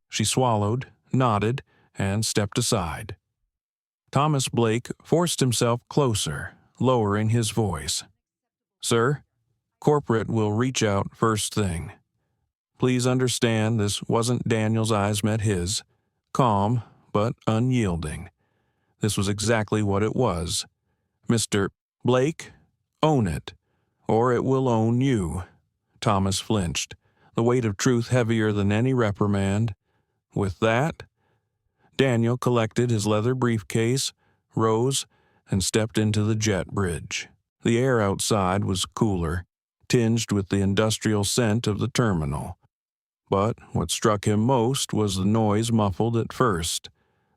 She swallowed, nodded, and stepped aside. Thomas Blake forced himself closer, lowering his voice. "Sir, corporate will reach out first thing. Please understand this wasn't Daniel's eyes met his, calm but unyielding. This was exactly what it was. Mr. Blake, own it, or it will own you." Thomas flinched, the weight of truth heavier than any reprimand. With that, Daniel collected his leather briefcase, rose, and stepped into the jet bridge. The air outside was cooler, tinged with the industrial scent of the terminal. But what struck him most was the noise muffled at first,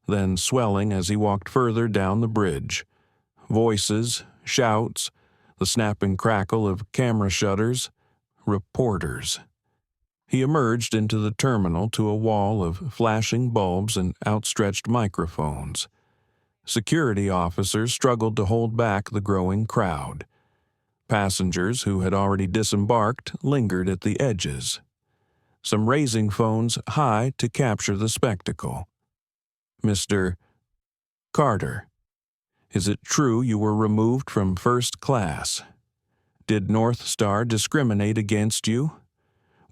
then swelling as he walked further down the bridge. Voices, shouts, the snapping crackle of camera shutters, reporters. He emerged into the terminal to a wall of flashing bulbs and outstretched microphones. Security officers struggled to hold back the growing crowd. Passengers who had already disembarked lingered at the edges, some raising phones high to capture the spectacle. "Mr. Carter, is it true you were removed from first class? Did North Star discriminate against you?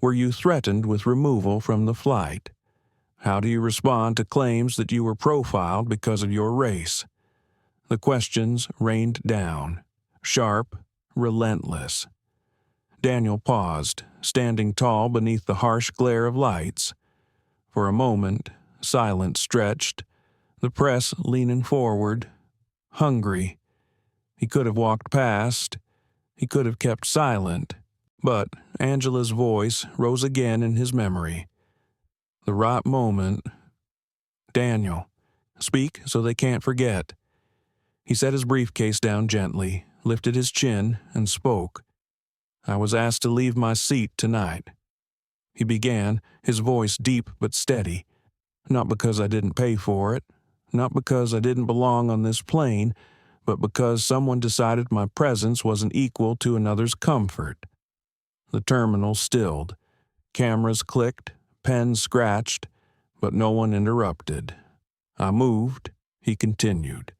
Were you threatened with removal from the flight? How do you respond to claims that you were profiled because of your race?" The questions rained down, sharp, relentless. Daniel paused, standing tall beneath the harsh glare of lights. For a moment, silence stretched, the press leaning forward, hungry. He could have walked past. He could have kept silent. But Angela's voice rose again in his memory. The right moment. "Daniel, speak so they can't forget." He set his briefcase down gently, lifted his chin, and spoke. "I was asked to leave my seat tonight." He began, his voice deep but steady. "Not because I didn't pay for it, not because I didn't belong on this plane, but because someone decided my presence wasn't equal to another's comfort." The terminal stilled. Cameras clicked, pens scratched, but no one interrupted. "I moved," he continued,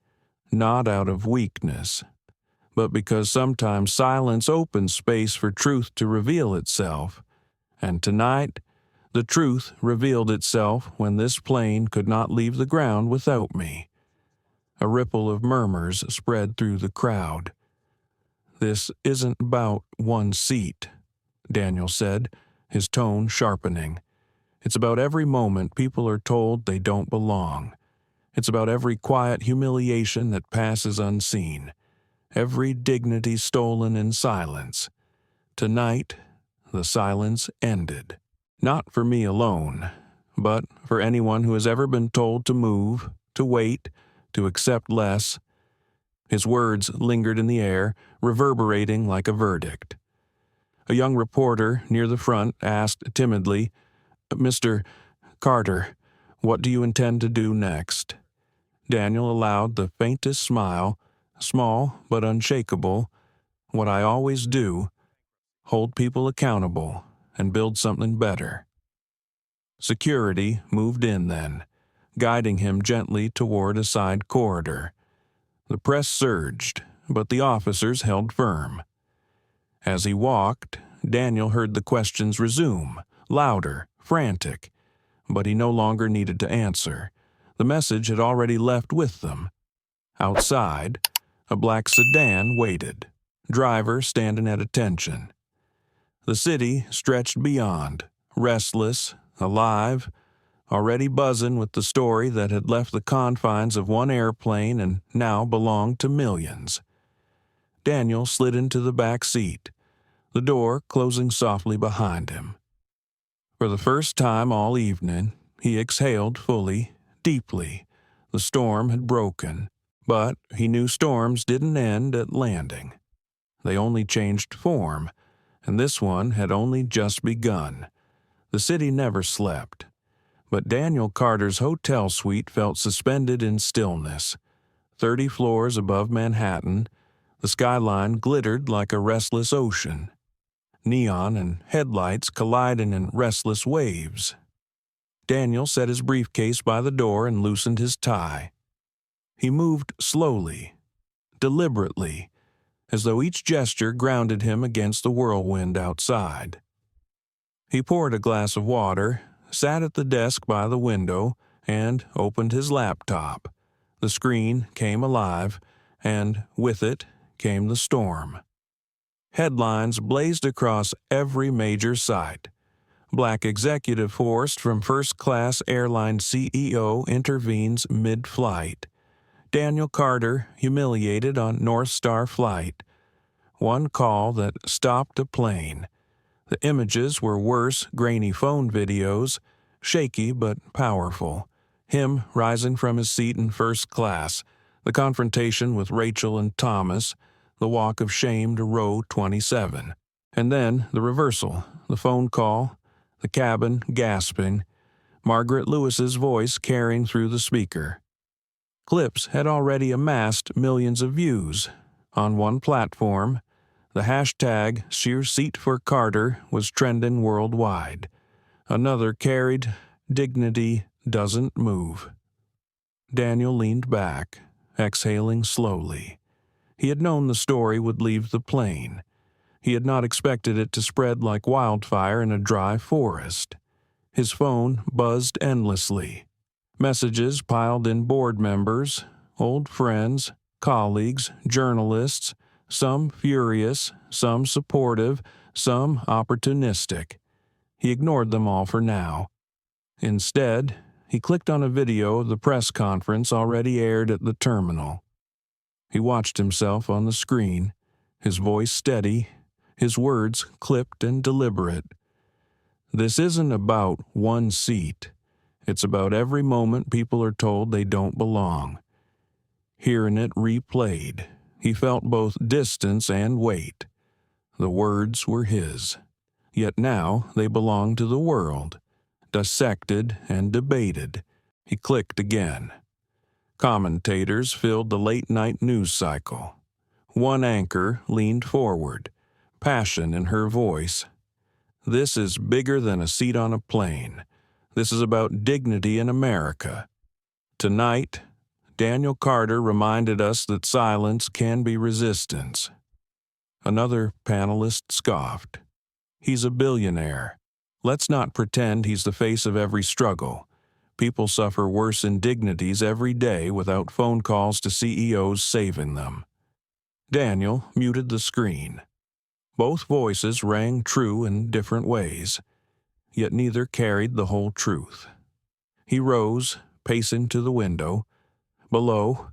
"not out of weakness, but because sometimes silence opens space for truth to reveal itself. And tonight, the truth revealed itself when this plane could not leave the ground without me." A ripple of murmurs spread through the crowd. "This isn't about one seat," Daniel said, his tone sharpening. "It's about every moment people are told they don't belong. It's about every quiet humiliation that passes unseen, every dignity stolen in silence. Tonight, the silence ended. Not for me alone, but for anyone who has ever been told to move, to wait, to accept less." His words lingered in the air, reverberating like a verdict. A young reporter near the front asked timidly, "Mr. Carter, what do you intend to do next?" Daniel allowed the faintest smile, small but unshakable, what I always do, hold people accountable and build something better. Security moved in then, guiding him gently toward a side corridor. The press surged, but the officers held firm. As he walked, Daniel heard the questions resume, louder, frantic, but he no longer needed to answer. The message had already left with them. Outside, a black sedan waited, driver standing at attention. The city stretched beyond, restless, alive, already buzzing with the story that had left the confines of one airplane and now belonged to millions. Daniel slid into the back seat, the door closing softly behind him. For the first time all evening, he exhaled fully, deeply. The storm had broken, but he knew storms didn't end at landing. They only changed form, and this one had only just begun. The city never slept, but Daniel Carter's hotel suite felt suspended in stillness. 30 floors above Manhattan, the skyline glittered like a restless ocean. Neon and headlights colliding in restless waves. Daniel set his briefcase by the door and loosened his tie. He moved slowly, deliberately, as though each gesture grounded him against the whirlwind outside. He poured a glass of water, sat at the desk by the window, and opened his laptop. The screen came alive, and with it came the storm. Headlines blazed across every major site. Black executive forced from first-class airline CEO intervenes mid-flight. Daniel Carter humiliated on North Star flight. One call that stopped a plane. The images were worse grainy phone videos, shaky but powerful. Him rising from his seat in first class, the confrontation with Rachel and Thomas, the walk of shame to row 27. And then the reversal, the phone call, the cabin gasping, Margaret Lewis's voice carrying through the speaker. Clips had already amassed millions of views. On one platform, the hashtag #SheerSeatForCarter was trending worldwide. Another carried, "Dignity doesn't move." Daniel leaned back, exhaling slowly. He had known the story would leave the plane. He had not expected it to spread like wildfire in a dry forest. His phone buzzed endlessly. Messages piled in board members, old friends, colleagues, journalists, some furious, some supportive, some opportunistic. He ignored them all for now. Instead, he clicked on a video of the press conference already aired at the terminal. He watched himself on the screen, his voice steady, his words clipped and deliberate. This isn't about one seat. It's about every moment people are told they don't belong. Hearing it replayed, he felt both distance and weight. The words were his. Yet now they belonged to the world, dissected and debated. He clicked again. Commentators filled the late-night news cycle. One anchor leaned forward, passion in her voice. This is bigger than a seat on a plane. This is about dignity in America. Tonight, Daniel Carter reminded us that silence can be resistance. Another panelist scoffed. He's a billionaire. Let's not pretend he's the face of every struggle. People suffer worse indignities every day without phone calls to CEOs saving them. Daniel muted the screen. Both voices rang true in different ways, yet neither carried the whole truth. He rose, pacing to the window. Below,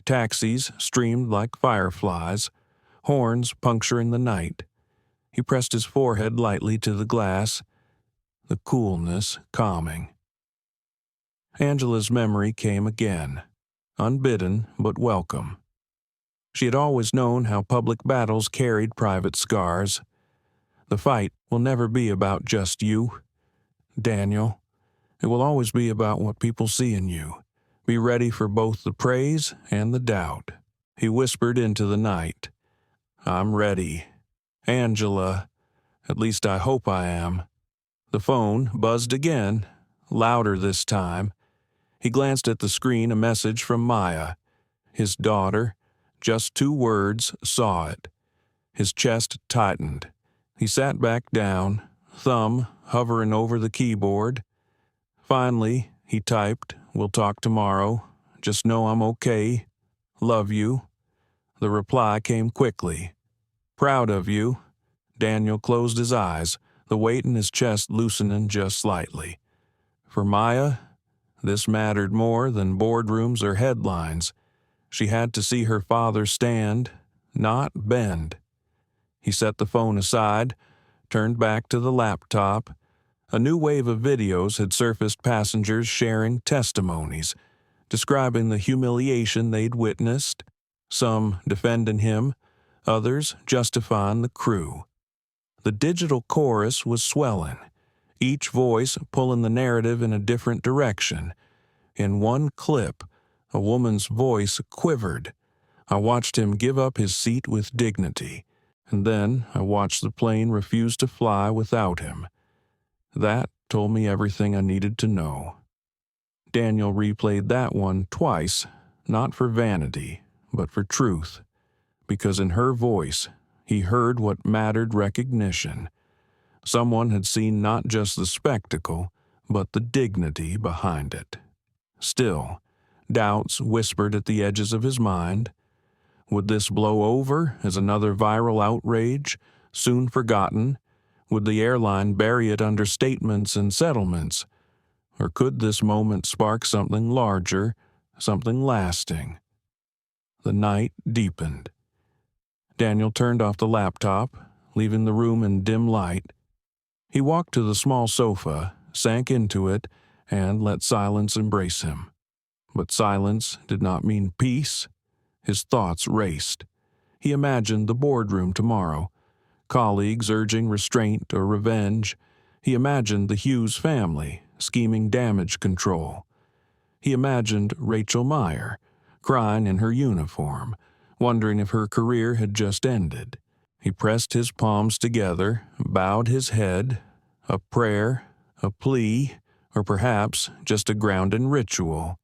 taxis streamed like fireflies, horns puncturing the night. He pressed his forehead lightly to the glass, the coolness calming. Angela's memory came again, unbidden but welcome. She had always known how public battles carried private scars. The fight will never be about just you, Daniel. It will always be about what people see in you. Be ready for both the praise and the doubt. He whispered into the night. "I'm ready. Angela. At least I hope I am." The phone buzzed again, louder this time. He glanced at the screen, a message from Maya. His daughter, just 2 words, saw it. His chest tightened. He sat back down, thumb hovering over the keyboard. Finally, he typed, "We'll talk tomorrow. Just know I'm okay. Love you." The reply came quickly. "Proud of you." Daniel closed his eyes, the weight in his chest loosening just slightly. For Maya, this mattered more than boardrooms or headlines. She had to see her father stand, not bend. He set the phone aside, turned back to the laptop. A new wave of videos had surfaced, passengers sharing testimonies, describing the humiliation they'd witnessed, some defending him, others justifying the crew. The digital chorus was swelling, each voice pulling the narrative in a different direction. In one clip, a woman's voice quivered. I watched him give up his seat with dignity, and then I watched the plane refuse to fly without him. That told me everything I needed to know. Daniel replayed that one twice, not for vanity, but for truth, because in her voice, he heard what mattered: recognition. Someone had seen not just the spectacle, but the dignity behind it. Still, doubts whispered at the edges of his mind. Would this blow over as another viral outrage, soon forgotten? Would the airline bury it under statements and settlements? Or could this moment spark something larger, something lasting? The night deepened. Daniel turned off the laptop, leaving the room in dim light. He walked to the small sofa, sank into it, and let silence embrace him. But silence did not mean peace. His thoughts raced. He imagined the boardroom tomorrow, colleagues urging restraint or revenge. He imagined the Hughes family scheming damage control. He imagined Rachel Meyer, crying in her uniform, wondering if her career had just ended. He pressed his palms together, bowed his head, a prayer, a plea, or perhaps just a grounding ritual.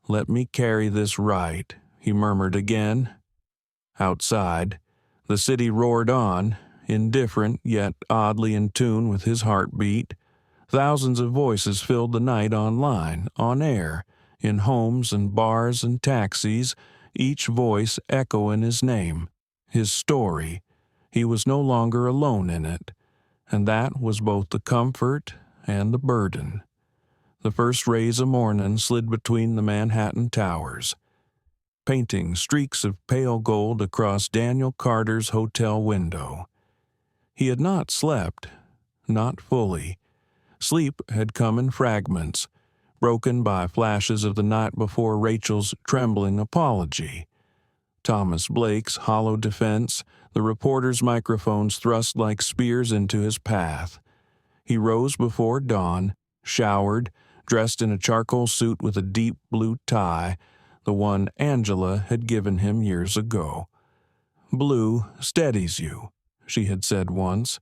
"Let me carry this right," he murmured again. Outside, the city roared on, indifferent yet oddly in tune with his heartbeat. Thousands of voices filled the night online, on air, in homes and bars and taxis, each voice echoing his name, his story. He was no longer alone in it, and that was both the comfort and the burden. The first rays of morning slid between the Manhattan towers, painting streaks of pale gold across Daniel Carter's hotel window. He had not slept, not fully. Sleep had come in fragments, broken by flashes of the night before Rachel's trembling apology, Thomas Blake's hollow defense, the reporter's microphones thrust like spears into his path. He rose before dawn, showered, dressed in a charcoal suit with a deep blue tie, the one Angela had given him years ago. "Blue steadies you," she had said once.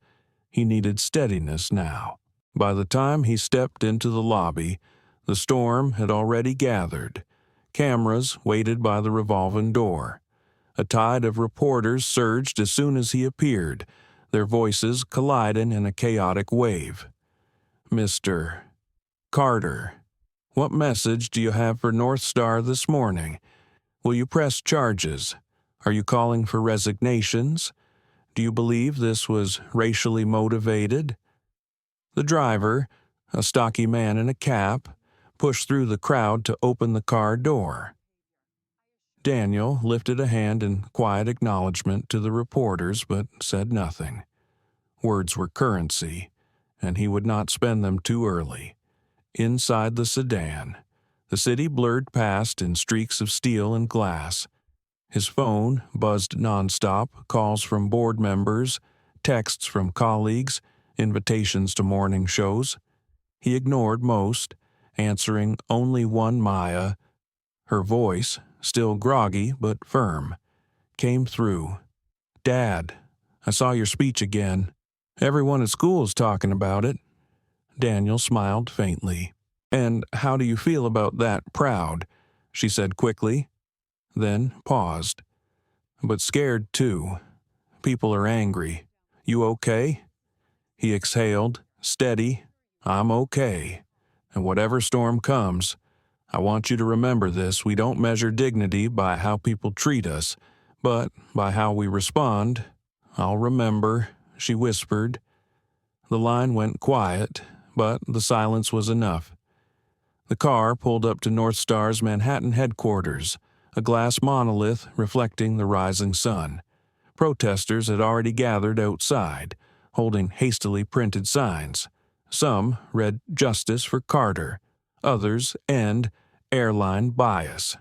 He needed steadiness now. By the time he stepped into the lobby, the storm had already gathered. Cameras waited by the revolving door. A tide of reporters surged as soon as he appeared, their voices colliding in a chaotic wave. "Mr. Carter, what message do you have for North Star this morning? Will you press charges? Are you calling for resignations? Do you believe this was racially motivated?" The driver, a stocky man in a cap, pushed through the crowd to open the car door. Daniel lifted a hand in quiet acknowledgement to the reporters but said nothing. Words were currency, and he would not spend them too early. Inside the sedan, the city blurred past in streaks of steel and glass. His phone buzzed nonstop, calls from board members, texts from colleagues, invitations to morning shows. He ignored most, answering only one Maya, her voice still groggy but firm, came through. "Dad, I saw your speech again. Everyone at school is talking about it." Daniel smiled faintly. "And how do you feel about that, proud?" she said quickly, then paused. "But scared too. People are angry. You okay?" He exhaled, steady. "I'm okay. And whatever storm comes, I want you to remember this: we don't measure dignity by how people treat us, but by how we respond." "I'll remember," she whispered. The line went quiet, but the silence was enough. The car pulled up to North Star's Manhattan headquarters, a glass monolith reflecting the rising sun. Protesters had already gathered outside, holding hastily printed signs. Some read "Justice for Carter," others "End Airline Bias."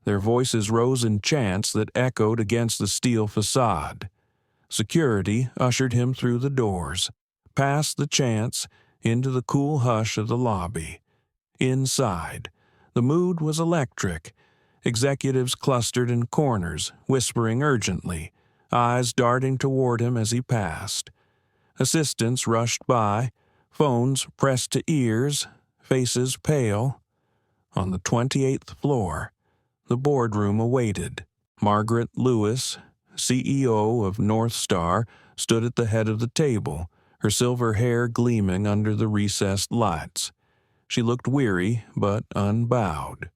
Their voices rose in chants that echoed against the steel facade. Security ushered him through the doors, past the chants, into the cool hush of the lobby. Inside, the mood was electric. Executives clustered in corners, whispering urgently, eyes darting toward him as he passed. Assistants rushed by, phones pressed to ears, faces pale. On the 28th floor, the boardroom awaited. Margaret Lewis, CEO of North Star, stood at the head of the table, her silver hair gleaming under the recessed lights. She looked weary but unbowed.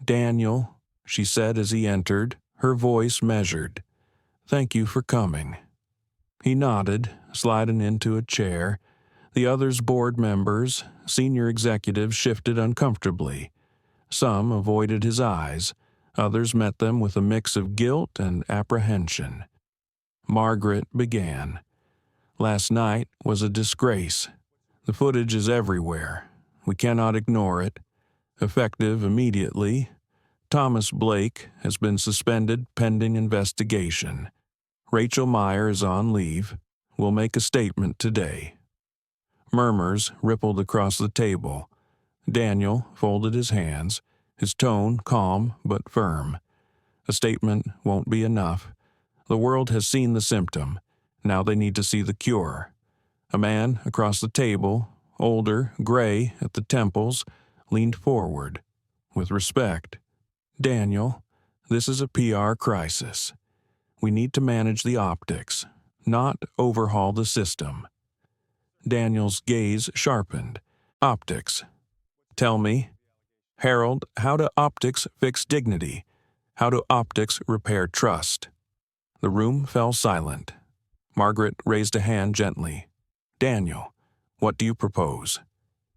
"Daniel," she said as he entered, her voice measured. "Thank you for coming." He nodded, sliding into a chair. The others' board members, senior executives, shifted uncomfortably. Some avoided his eyes. Others met them with a mix of guilt and apprehension. Margaret began. "Last night was a disgrace. The footage is everywhere. We cannot ignore it. Effective immediately. Thomas Blake has been suspended pending investigation. Rachel Meyer is on leave. We'll make a statement today." Murmurs rippled across the table. Daniel folded his hands, his tone calm but firm. "A statement won't be enough. The world has seen the symptom. Now they need to see the cure." A man across the table, older, gray at the temples, leaned forward. With respect, "Daniel, this is a PR crisis. We need to manage the optics, not overhaul the system." Daniel's gaze sharpened. "Optics. Tell me, Harold, how do optics fix dignity? How do optics repair trust?" The room fell silent. Margaret raised a hand gently. "Daniel, what do you propose?"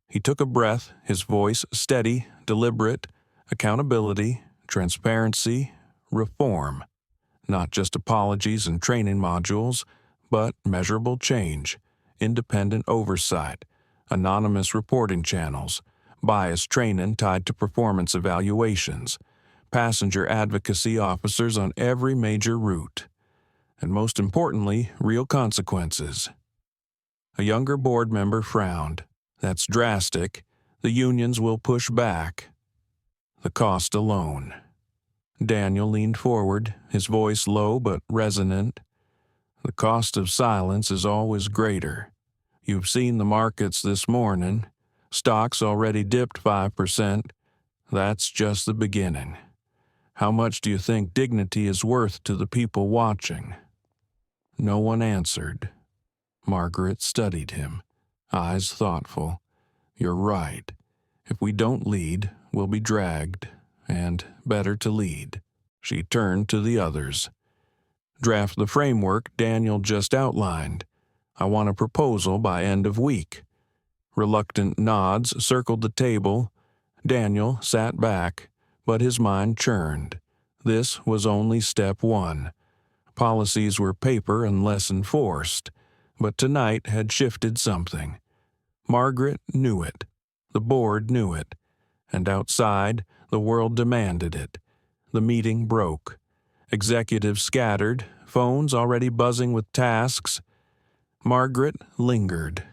He took a breath, his voice steady, deliberate. Accountability, transparency, reform. Not just apologies and training modules, but measurable change, independent oversight, anonymous reporting channels, bias training tied to performance evaluations, passenger advocacy officers on every major route, and most importantly, real consequences. A younger board member frowned. "That's drastic. The unions will push back." "The cost alone." Daniel leaned forward, his voice low but resonant. "The cost of silence is always greater. You've seen the markets this morning. Stocks already dipped 5%. That's just the beginning. How much do you think dignity is worth to the people watching?" No one answered. Margaret studied him, eyes thoughtful. "You're right. If we don't lead, we'll be dragged, and better to lead." She turned to the others. "Draft the framework Daniel just outlined. I want a proposal by end of week." Reluctant nods circled the table. Daniel sat back, but his mind churned. This was only step one. Policies were paper unless enforced, but tonight had shifted something. Margaret knew it. The board knew it. And outside, the world demanded it. The meeting broke. Executives scattered, phones already buzzing with tasks. Margaret lingered.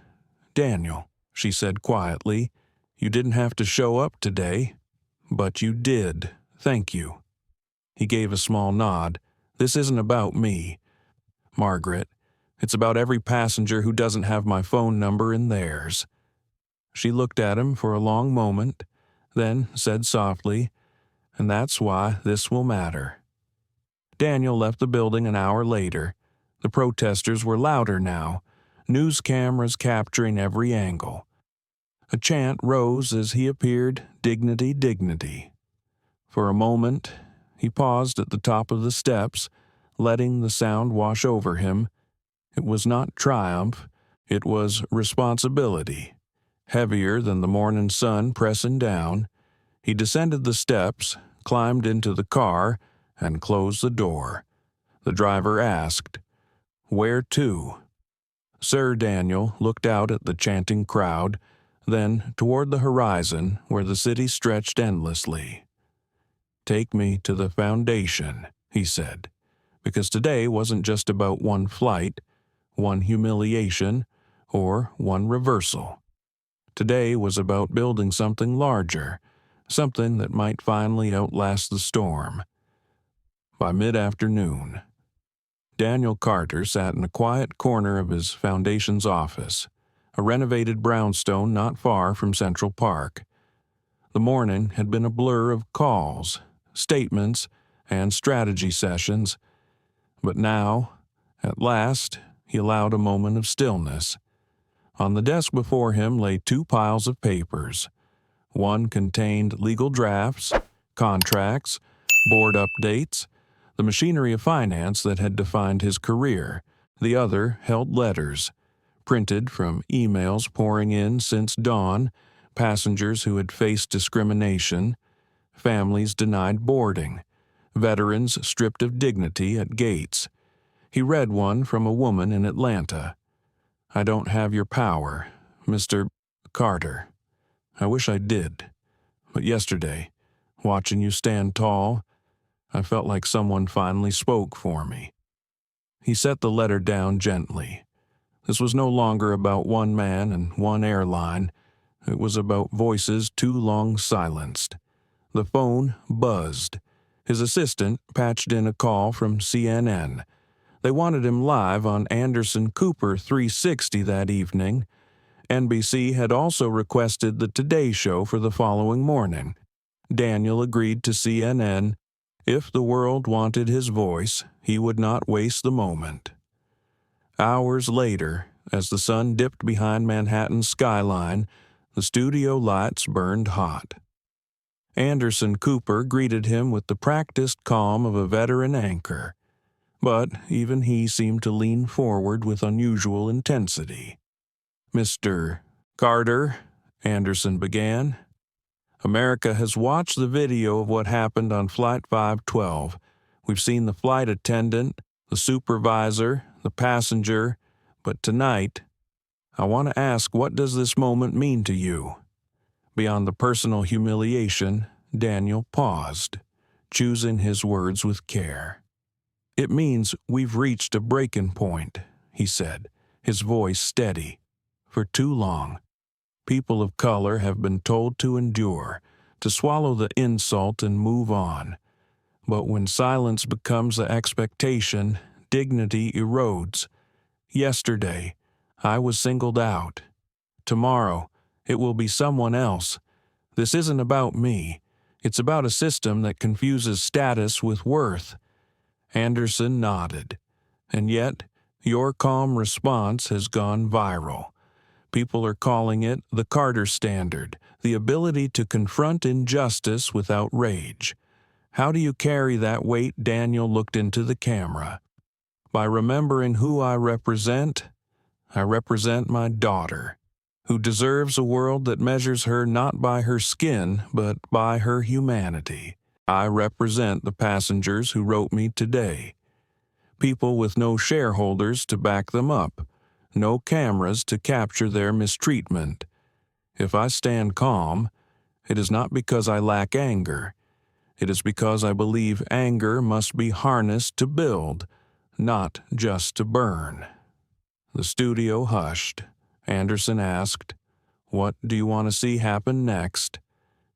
"Daniel," she said quietly, "you didn't have to show up today, but you did. Thank you." He gave a small nod. "This isn't about me, Margaret. It's about every passenger who doesn't have my phone number in theirs." She looked at him for a long moment, then said softly, "And that's why this will matter." Daniel left the building an hour later. The protesters were louder now, news cameras capturing every angle. A chant rose as he appeared, "Dignity, dignity." For a moment, he paused at the top of the steps, letting the sound wash over him. It was not triumph, it was responsibility. Heavier than the morning sun pressing down, he descended the steps, climbed into the car, and closed the door. The driver asked, "Where to?" Sir Daniel looked out at the chanting crowd, then toward the horizon where the city stretched endlessly. "Take me to the foundation," he said, because today wasn't just about one flight, one humiliation, or one reversal. Today was about building something larger, something that might finally outlast the storm. By mid-afternoon, Daniel Carter sat in a quiet corner of his foundation's office, a renovated brownstone not far from Central Park. The morning had been a blur of calls, statements, and strategy sessions, but now, at last, he allowed a moment of stillness. On the desk before him lay two piles of papers. One contained legal drafts, contracts, board updates, the machinery of finance that had defined his career. The other held letters, printed from emails pouring in since dawn, passengers who had faced discrimination, families denied boarding, veterans stripped of dignity at gates. He read one from a woman in Atlanta. "I don't have your power, Mr. Carter. I wish I did. But yesterday, watching you stand tall, I felt like someone finally spoke for me." He set the letter down gently. This was no longer about one man and one airline. It was about voices too long silenced. The phone buzzed. His assistant patched in a call from CNN. They wanted him live on Anderson Cooper 360 that evening. NBC had also requested the Today Show for the following morning. Daniel agreed to CNN. If the world wanted his voice, he would not waste the moment. Hours later, as the sun dipped behind Manhattan's skyline, the studio lights burned hot. Anderson Cooper greeted him with the practiced calm of a veteran anchor. But even he seemed to lean forward with unusual intensity. "Mr. Carter," Anderson began, "America has watched the video of what happened on Flight 512. We've seen the flight attendant, the supervisor, the passenger, but tonight, I want to ask, what does this moment mean to you?" Beyond the personal humiliation, Daniel paused, choosing his words with care. "It means we've reached a breaking point," he said, his voice steady. "For too long, people of color have been told to endure, to swallow the insult and move on. But when silence becomes the expectation, dignity erodes. Yesterday, I was singled out. Tomorrow, it will be someone else. This isn't about me. It's about a system that confuses status with worth." Anderson nodded. "And yet, your calm response has gone viral. People are calling it the Carter Standard, the ability to confront injustice without rage. How do you carry that weight?" Daniel looked into the camera. "By remembering who I represent my daughter, who deserves a world that measures her not by her skin, but by her humanity. I represent the passengers who wrote me today. People with no shareholders to back them up, no cameras to capture their mistreatment. If I stand calm, it is not because I lack anger. It is because I believe anger must be harnessed to build, not just to burn." The studio hushed. Anderson asked, "What do you want to see happen next?"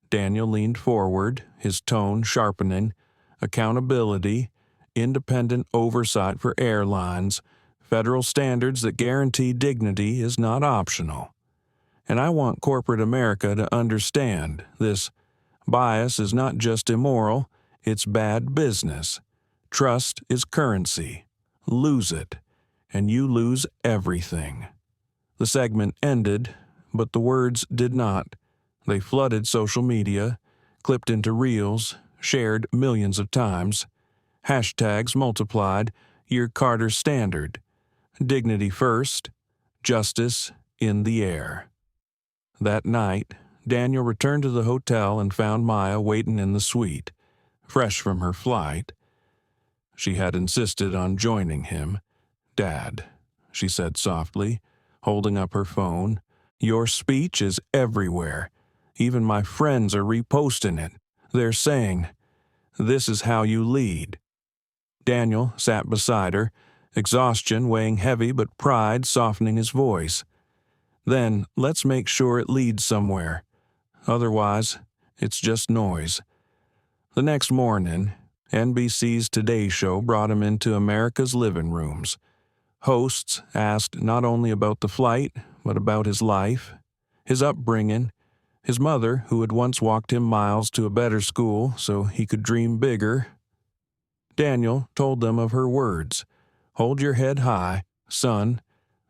Daniel leaned forward, his tone sharpening. Accountability, independent oversight for airlines, federal standards that guarantee dignity is not optional. And I want corporate America to understand this bias is not just immoral, it's bad business. Trust is currency. Lose it, and you lose everything. The segment ended, but the words did not. They flooded social media, clipped into reels, shared millions of times. Hashtags multiplied, your Carter standard. Dignity first, justice in the air. That night, Daniel returned to the hotel and found Maya waiting in the suite, fresh from her flight. She had insisted on joining him. "Dad," she said softly, holding up her phone, "your speech is everywhere. Even my friends are reposting it. They're saying, 'This is how you lead.'" Daniel sat beside her, exhaustion weighing heavy but pride softening his voice. "Then let's make sure it leads somewhere. Otherwise, it's just noise." The next morning, NBC's Today Show brought him into America's living rooms. Hosts asked not only about the flight, but about his life, his upbringing, his mother, who had once walked him miles to a better school so he could dream bigger. Daniel told them of her words, "Hold your head high, son.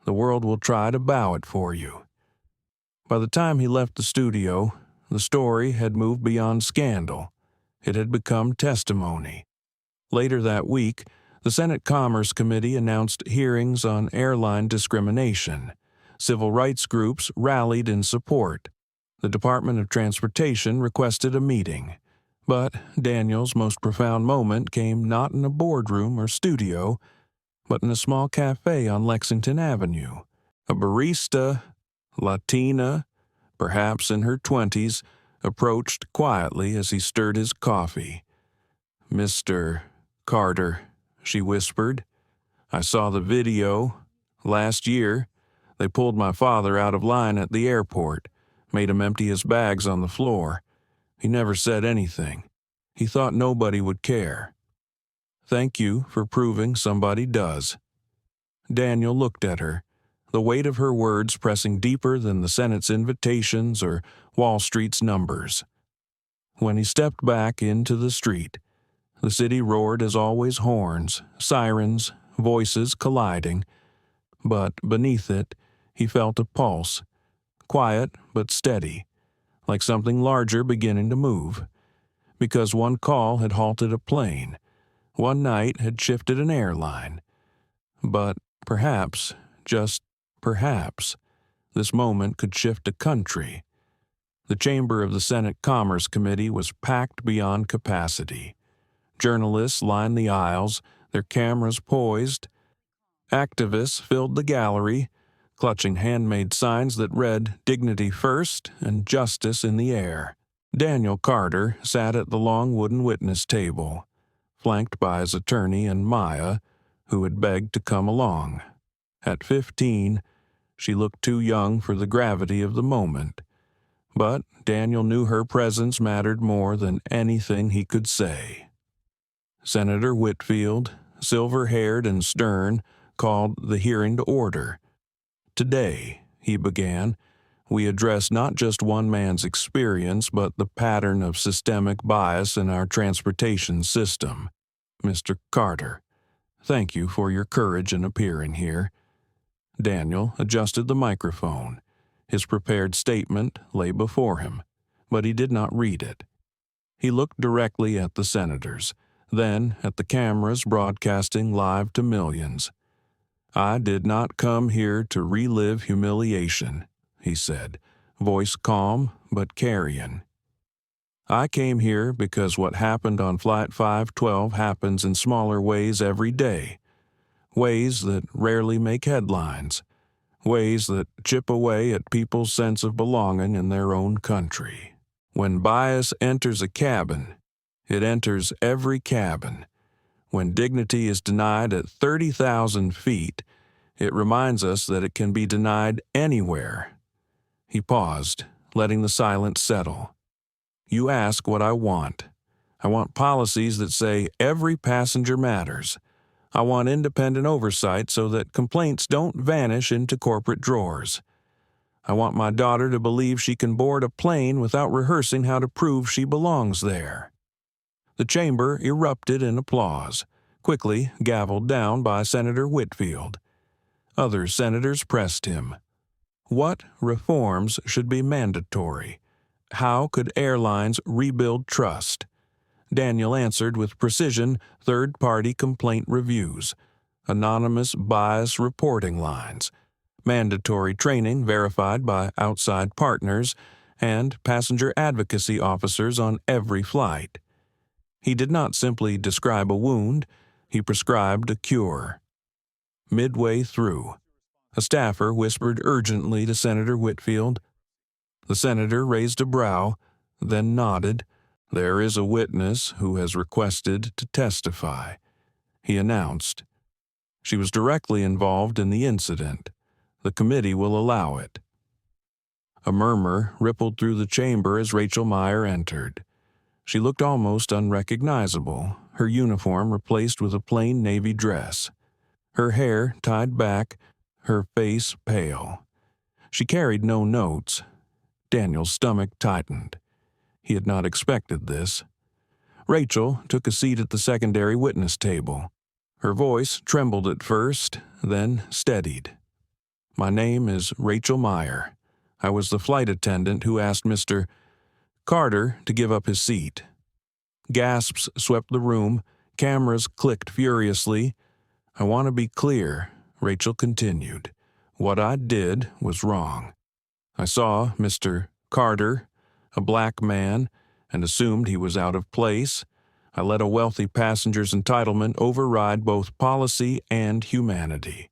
The world will try to bow it for you." By the time he left the studio, the story had moved beyond scandal. It had become testimony. Later that week, the Senate Commerce Committee announced hearings on airline discrimination. Civil rights groups rallied in support. The Department of Transportation requested a meeting. But Daniel's most profound moment came not in a boardroom or studio, but in a small cafe on Lexington Avenue. A barista, Latina, perhaps in her 20s, approached quietly as he stirred his coffee. "Mr. Carter," she whispered, "I saw the video. Last year, they pulled my father out of line at the airport, made him empty his bags on the floor. He never said anything. He thought nobody would care. Thank you for proving somebody does." Daniel looked at her, the weight of her words pressing deeper than the Senate's invitations or Wall Street's numbers. When he stepped back into the street, the city roared as always horns, sirens, voices colliding. But beneath it, he felt a pulse, quiet but steady, like something larger beginning to move. Because one call had halted a plane, one night had shifted an airline. But perhaps, just perhaps, this moment could shift a country. The chamber of the Senate Commerce Committee was packed beyond capacity. Journalists lined the aisles, their cameras poised. Activists filled the gallery, clutching handmade signs that read "Dignity First" and "Justice in the Air." Daniel Carter sat at the long wooden witness table, flanked by his attorney and Maya, who had begged to come along. At 15, she looked too young for the gravity of the moment. But Daniel knew her presence mattered more than anything he could say. Senator Whitfield, silver-haired and stern, called the hearing to order. "Today," he began, "we address not just one man's experience, but the pattern of systemic bias in our transportation system. Mr. Carter, thank you for your courage in appearing here." Daniel adjusted the microphone. His prepared statement lay before him, but he did not read it. He looked directly at the senators, then at the cameras broadcasting live to millions. "I did not come here to relive humiliation," he said, voice calm but carrying. "I came here because what happened on Flight 512 happens in smaller ways every day, ways that rarely make headlines, ways that chip away at people's sense of belonging in their own country. When bias enters a cabin, it enters every cabin. When dignity is denied at 30,000 feet, it reminds us that it can be denied anywhere." He paused, letting the silence settle. You ask what I want. I want policies that say every passenger matters. I want independent oversight so that complaints don't vanish into corporate drawers. I want my daughter to believe she can board a plane without rehearsing how to prove she belongs there." The chamber erupted in applause, quickly gavelled down by Senator Whitfield. Other senators pressed him. What reforms should be mandatory? How could airlines rebuild trust? Daniel answered with precision: third-party complaint reviews, anonymous bias reporting lines, mandatory training verified by outside partners, and passenger advocacy officers on every flight. He did not simply describe a wound, he prescribed a cure. Midway through, a staffer whispered urgently to Senator Whitfield. The senator raised a brow, then nodded. "There is a witness who has requested to testify," he announced. "She was directly involved in the incident. The committee will allow it." A murmur rippled through the chamber as Rachel Meyer entered. She looked almost unrecognizable, her uniform replaced with a plain navy dress. Her hair tied back, her face pale. She carried no notes. Daniel's stomach tightened. He had not expected this. Rachel took a seat at the secondary witness table. Her voice trembled at first, then steadied. "My name is Rachel Meyer. I was the flight attendant who asked Mr. Carter to give up his seat." Gasps swept the room. Cameras clicked furiously. "I want to be clear," Rachel continued. "What I did was wrong. I saw Mr. Carter, a black man, and assumed he was out of place. I let a wealthy passenger's entitlement override both policy and humanity.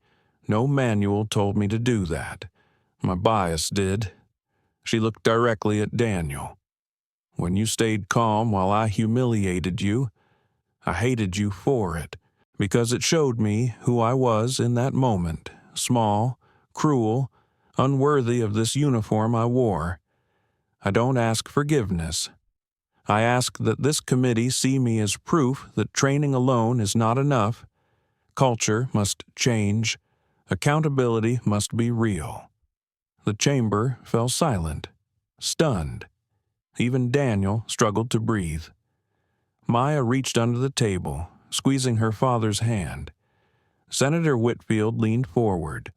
No manual told me to do that. My bias did." She looked directly at Daniel. "When you stayed calm while I humiliated you, I hated you for it, because it showed me who I was in that moment, small, cruel, unworthy of this uniform I wore. I don't ask forgiveness. I ask that this committee see me as proof that training alone is not enough. Culture must change. Accountability must be real." The chamber fell silent, stunned. Even Daniel struggled to breathe. Maya reached under the table, squeezing her father's hand. Senator Whitfield leaned forward.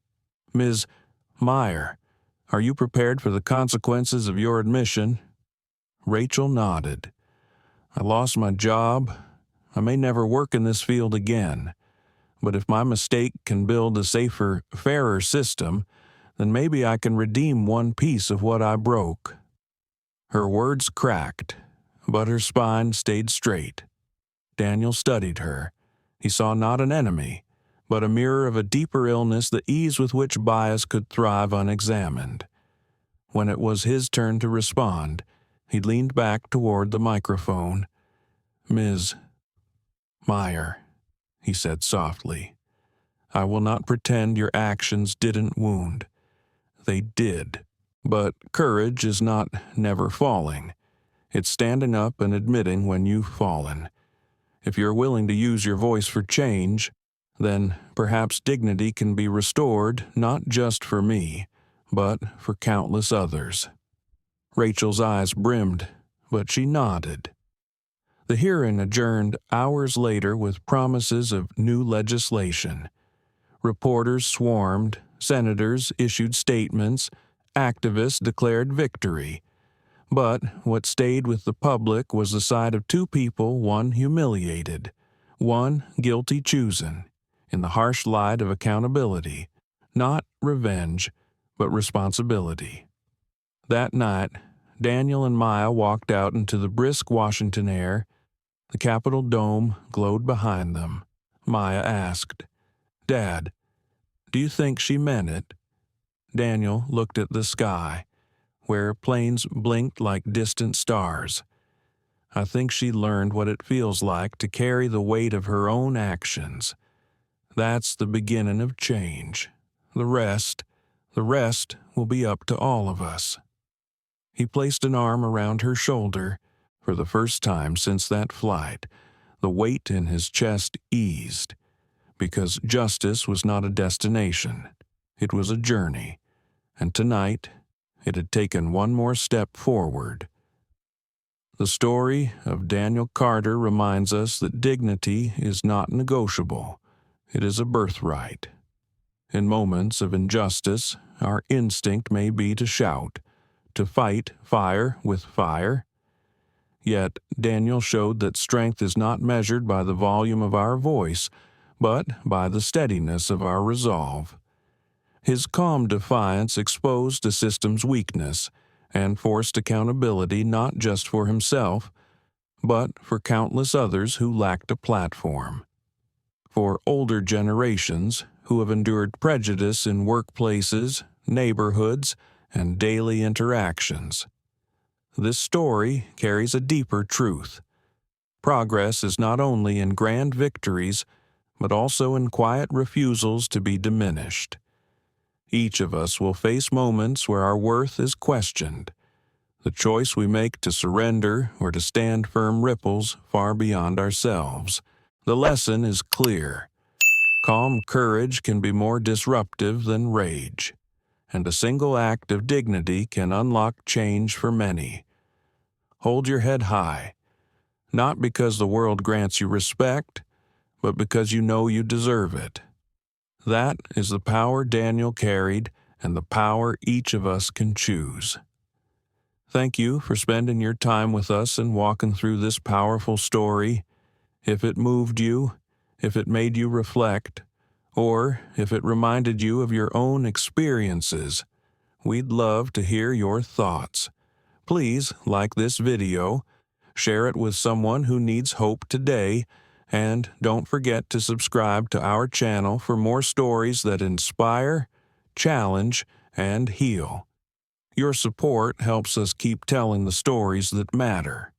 "Ms. Meyer, are you prepared for the consequences of your admission?" Rachel nodded. "I lost my job. I may never work in this field again. But if my mistake can build a safer, fairer system, then maybe I can redeem one piece of what I broke." Her words cracked, but her spine stayed straight. Daniel studied her. He saw not an enemy, but a mirror of a deeper illness, the ease with which bias could thrive unexamined. When it was his turn to respond, he leaned back toward the microphone. "Ms. Meyer," he said softly, "I will not pretend your actions didn't wound. They did. But courage is not never falling. It's standing up and admitting when you've fallen. If you're willing to use your voice for change, then perhaps dignity can be restored not just for me, but for countless others." Rachel's eyes brimmed, but she nodded. The hearing adjourned hours later with promises of new legislation. Reporters swarmed, senators issued statements, activists declared victory. But what stayed with the public was the sight of two people, one humiliated, one guilty chosen, in the harsh light of accountability, not revenge, but responsibility. That night, Daniel and Maya walked out into the brisk Washington air. The Capitol dome glowed behind them. Maya asked, "Dad, do you think she meant it?" Daniel looked at the sky, where planes blinked like distant stars. "I think she learned what it feels like to carry the weight of her own actions. That's the beginning of change. The rest will be up to all of us." He placed an arm around her shoulder, For the first time since that flight, the weight in his chest eased, because justice was not a destination, it was a journey, and tonight it had taken one more step forward. The story of Daniel Carter reminds us that dignity is not negotiable, it is a birthright. In moments of injustice, our instinct may be to shout, to fight fire with fire. Yet Daniel showed that strength is not measured by the volume of our voice, but by the steadiness of our resolve. His calm defiance exposed a system's weakness and forced accountability not just for himself, but for countless others who lacked a platform. For older generations who have endured prejudice in workplaces, neighborhoods, and daily interactions. This story carries a deeper truth. Progress is not only in grand victories, but also in quiet refusals to be diminished. Each of us will face moments where our worth is questioned. The choice we make to surrender or to stand firm ripples far beyond ourselves. The lesson is clear. Calm courage can be more disruptive than rage, and a single act of dignity can unlock change for many. Hold your head high, not because the world grants you respect, but because you know you deserve it. That is the power Daniel carried and the power each of us can choose. Thank you for spending your time with us and walking through this powerful story. If it moved you, if it made you reflect, or if it reminded you of your own experiences, we'd love to hear your thoughts. Please like this video, share it with someone who needs hope today, and don't forget to subscribe to our channel for more stories that inspire, challenge, and heal. Your support helps us keep telling the stories that matter.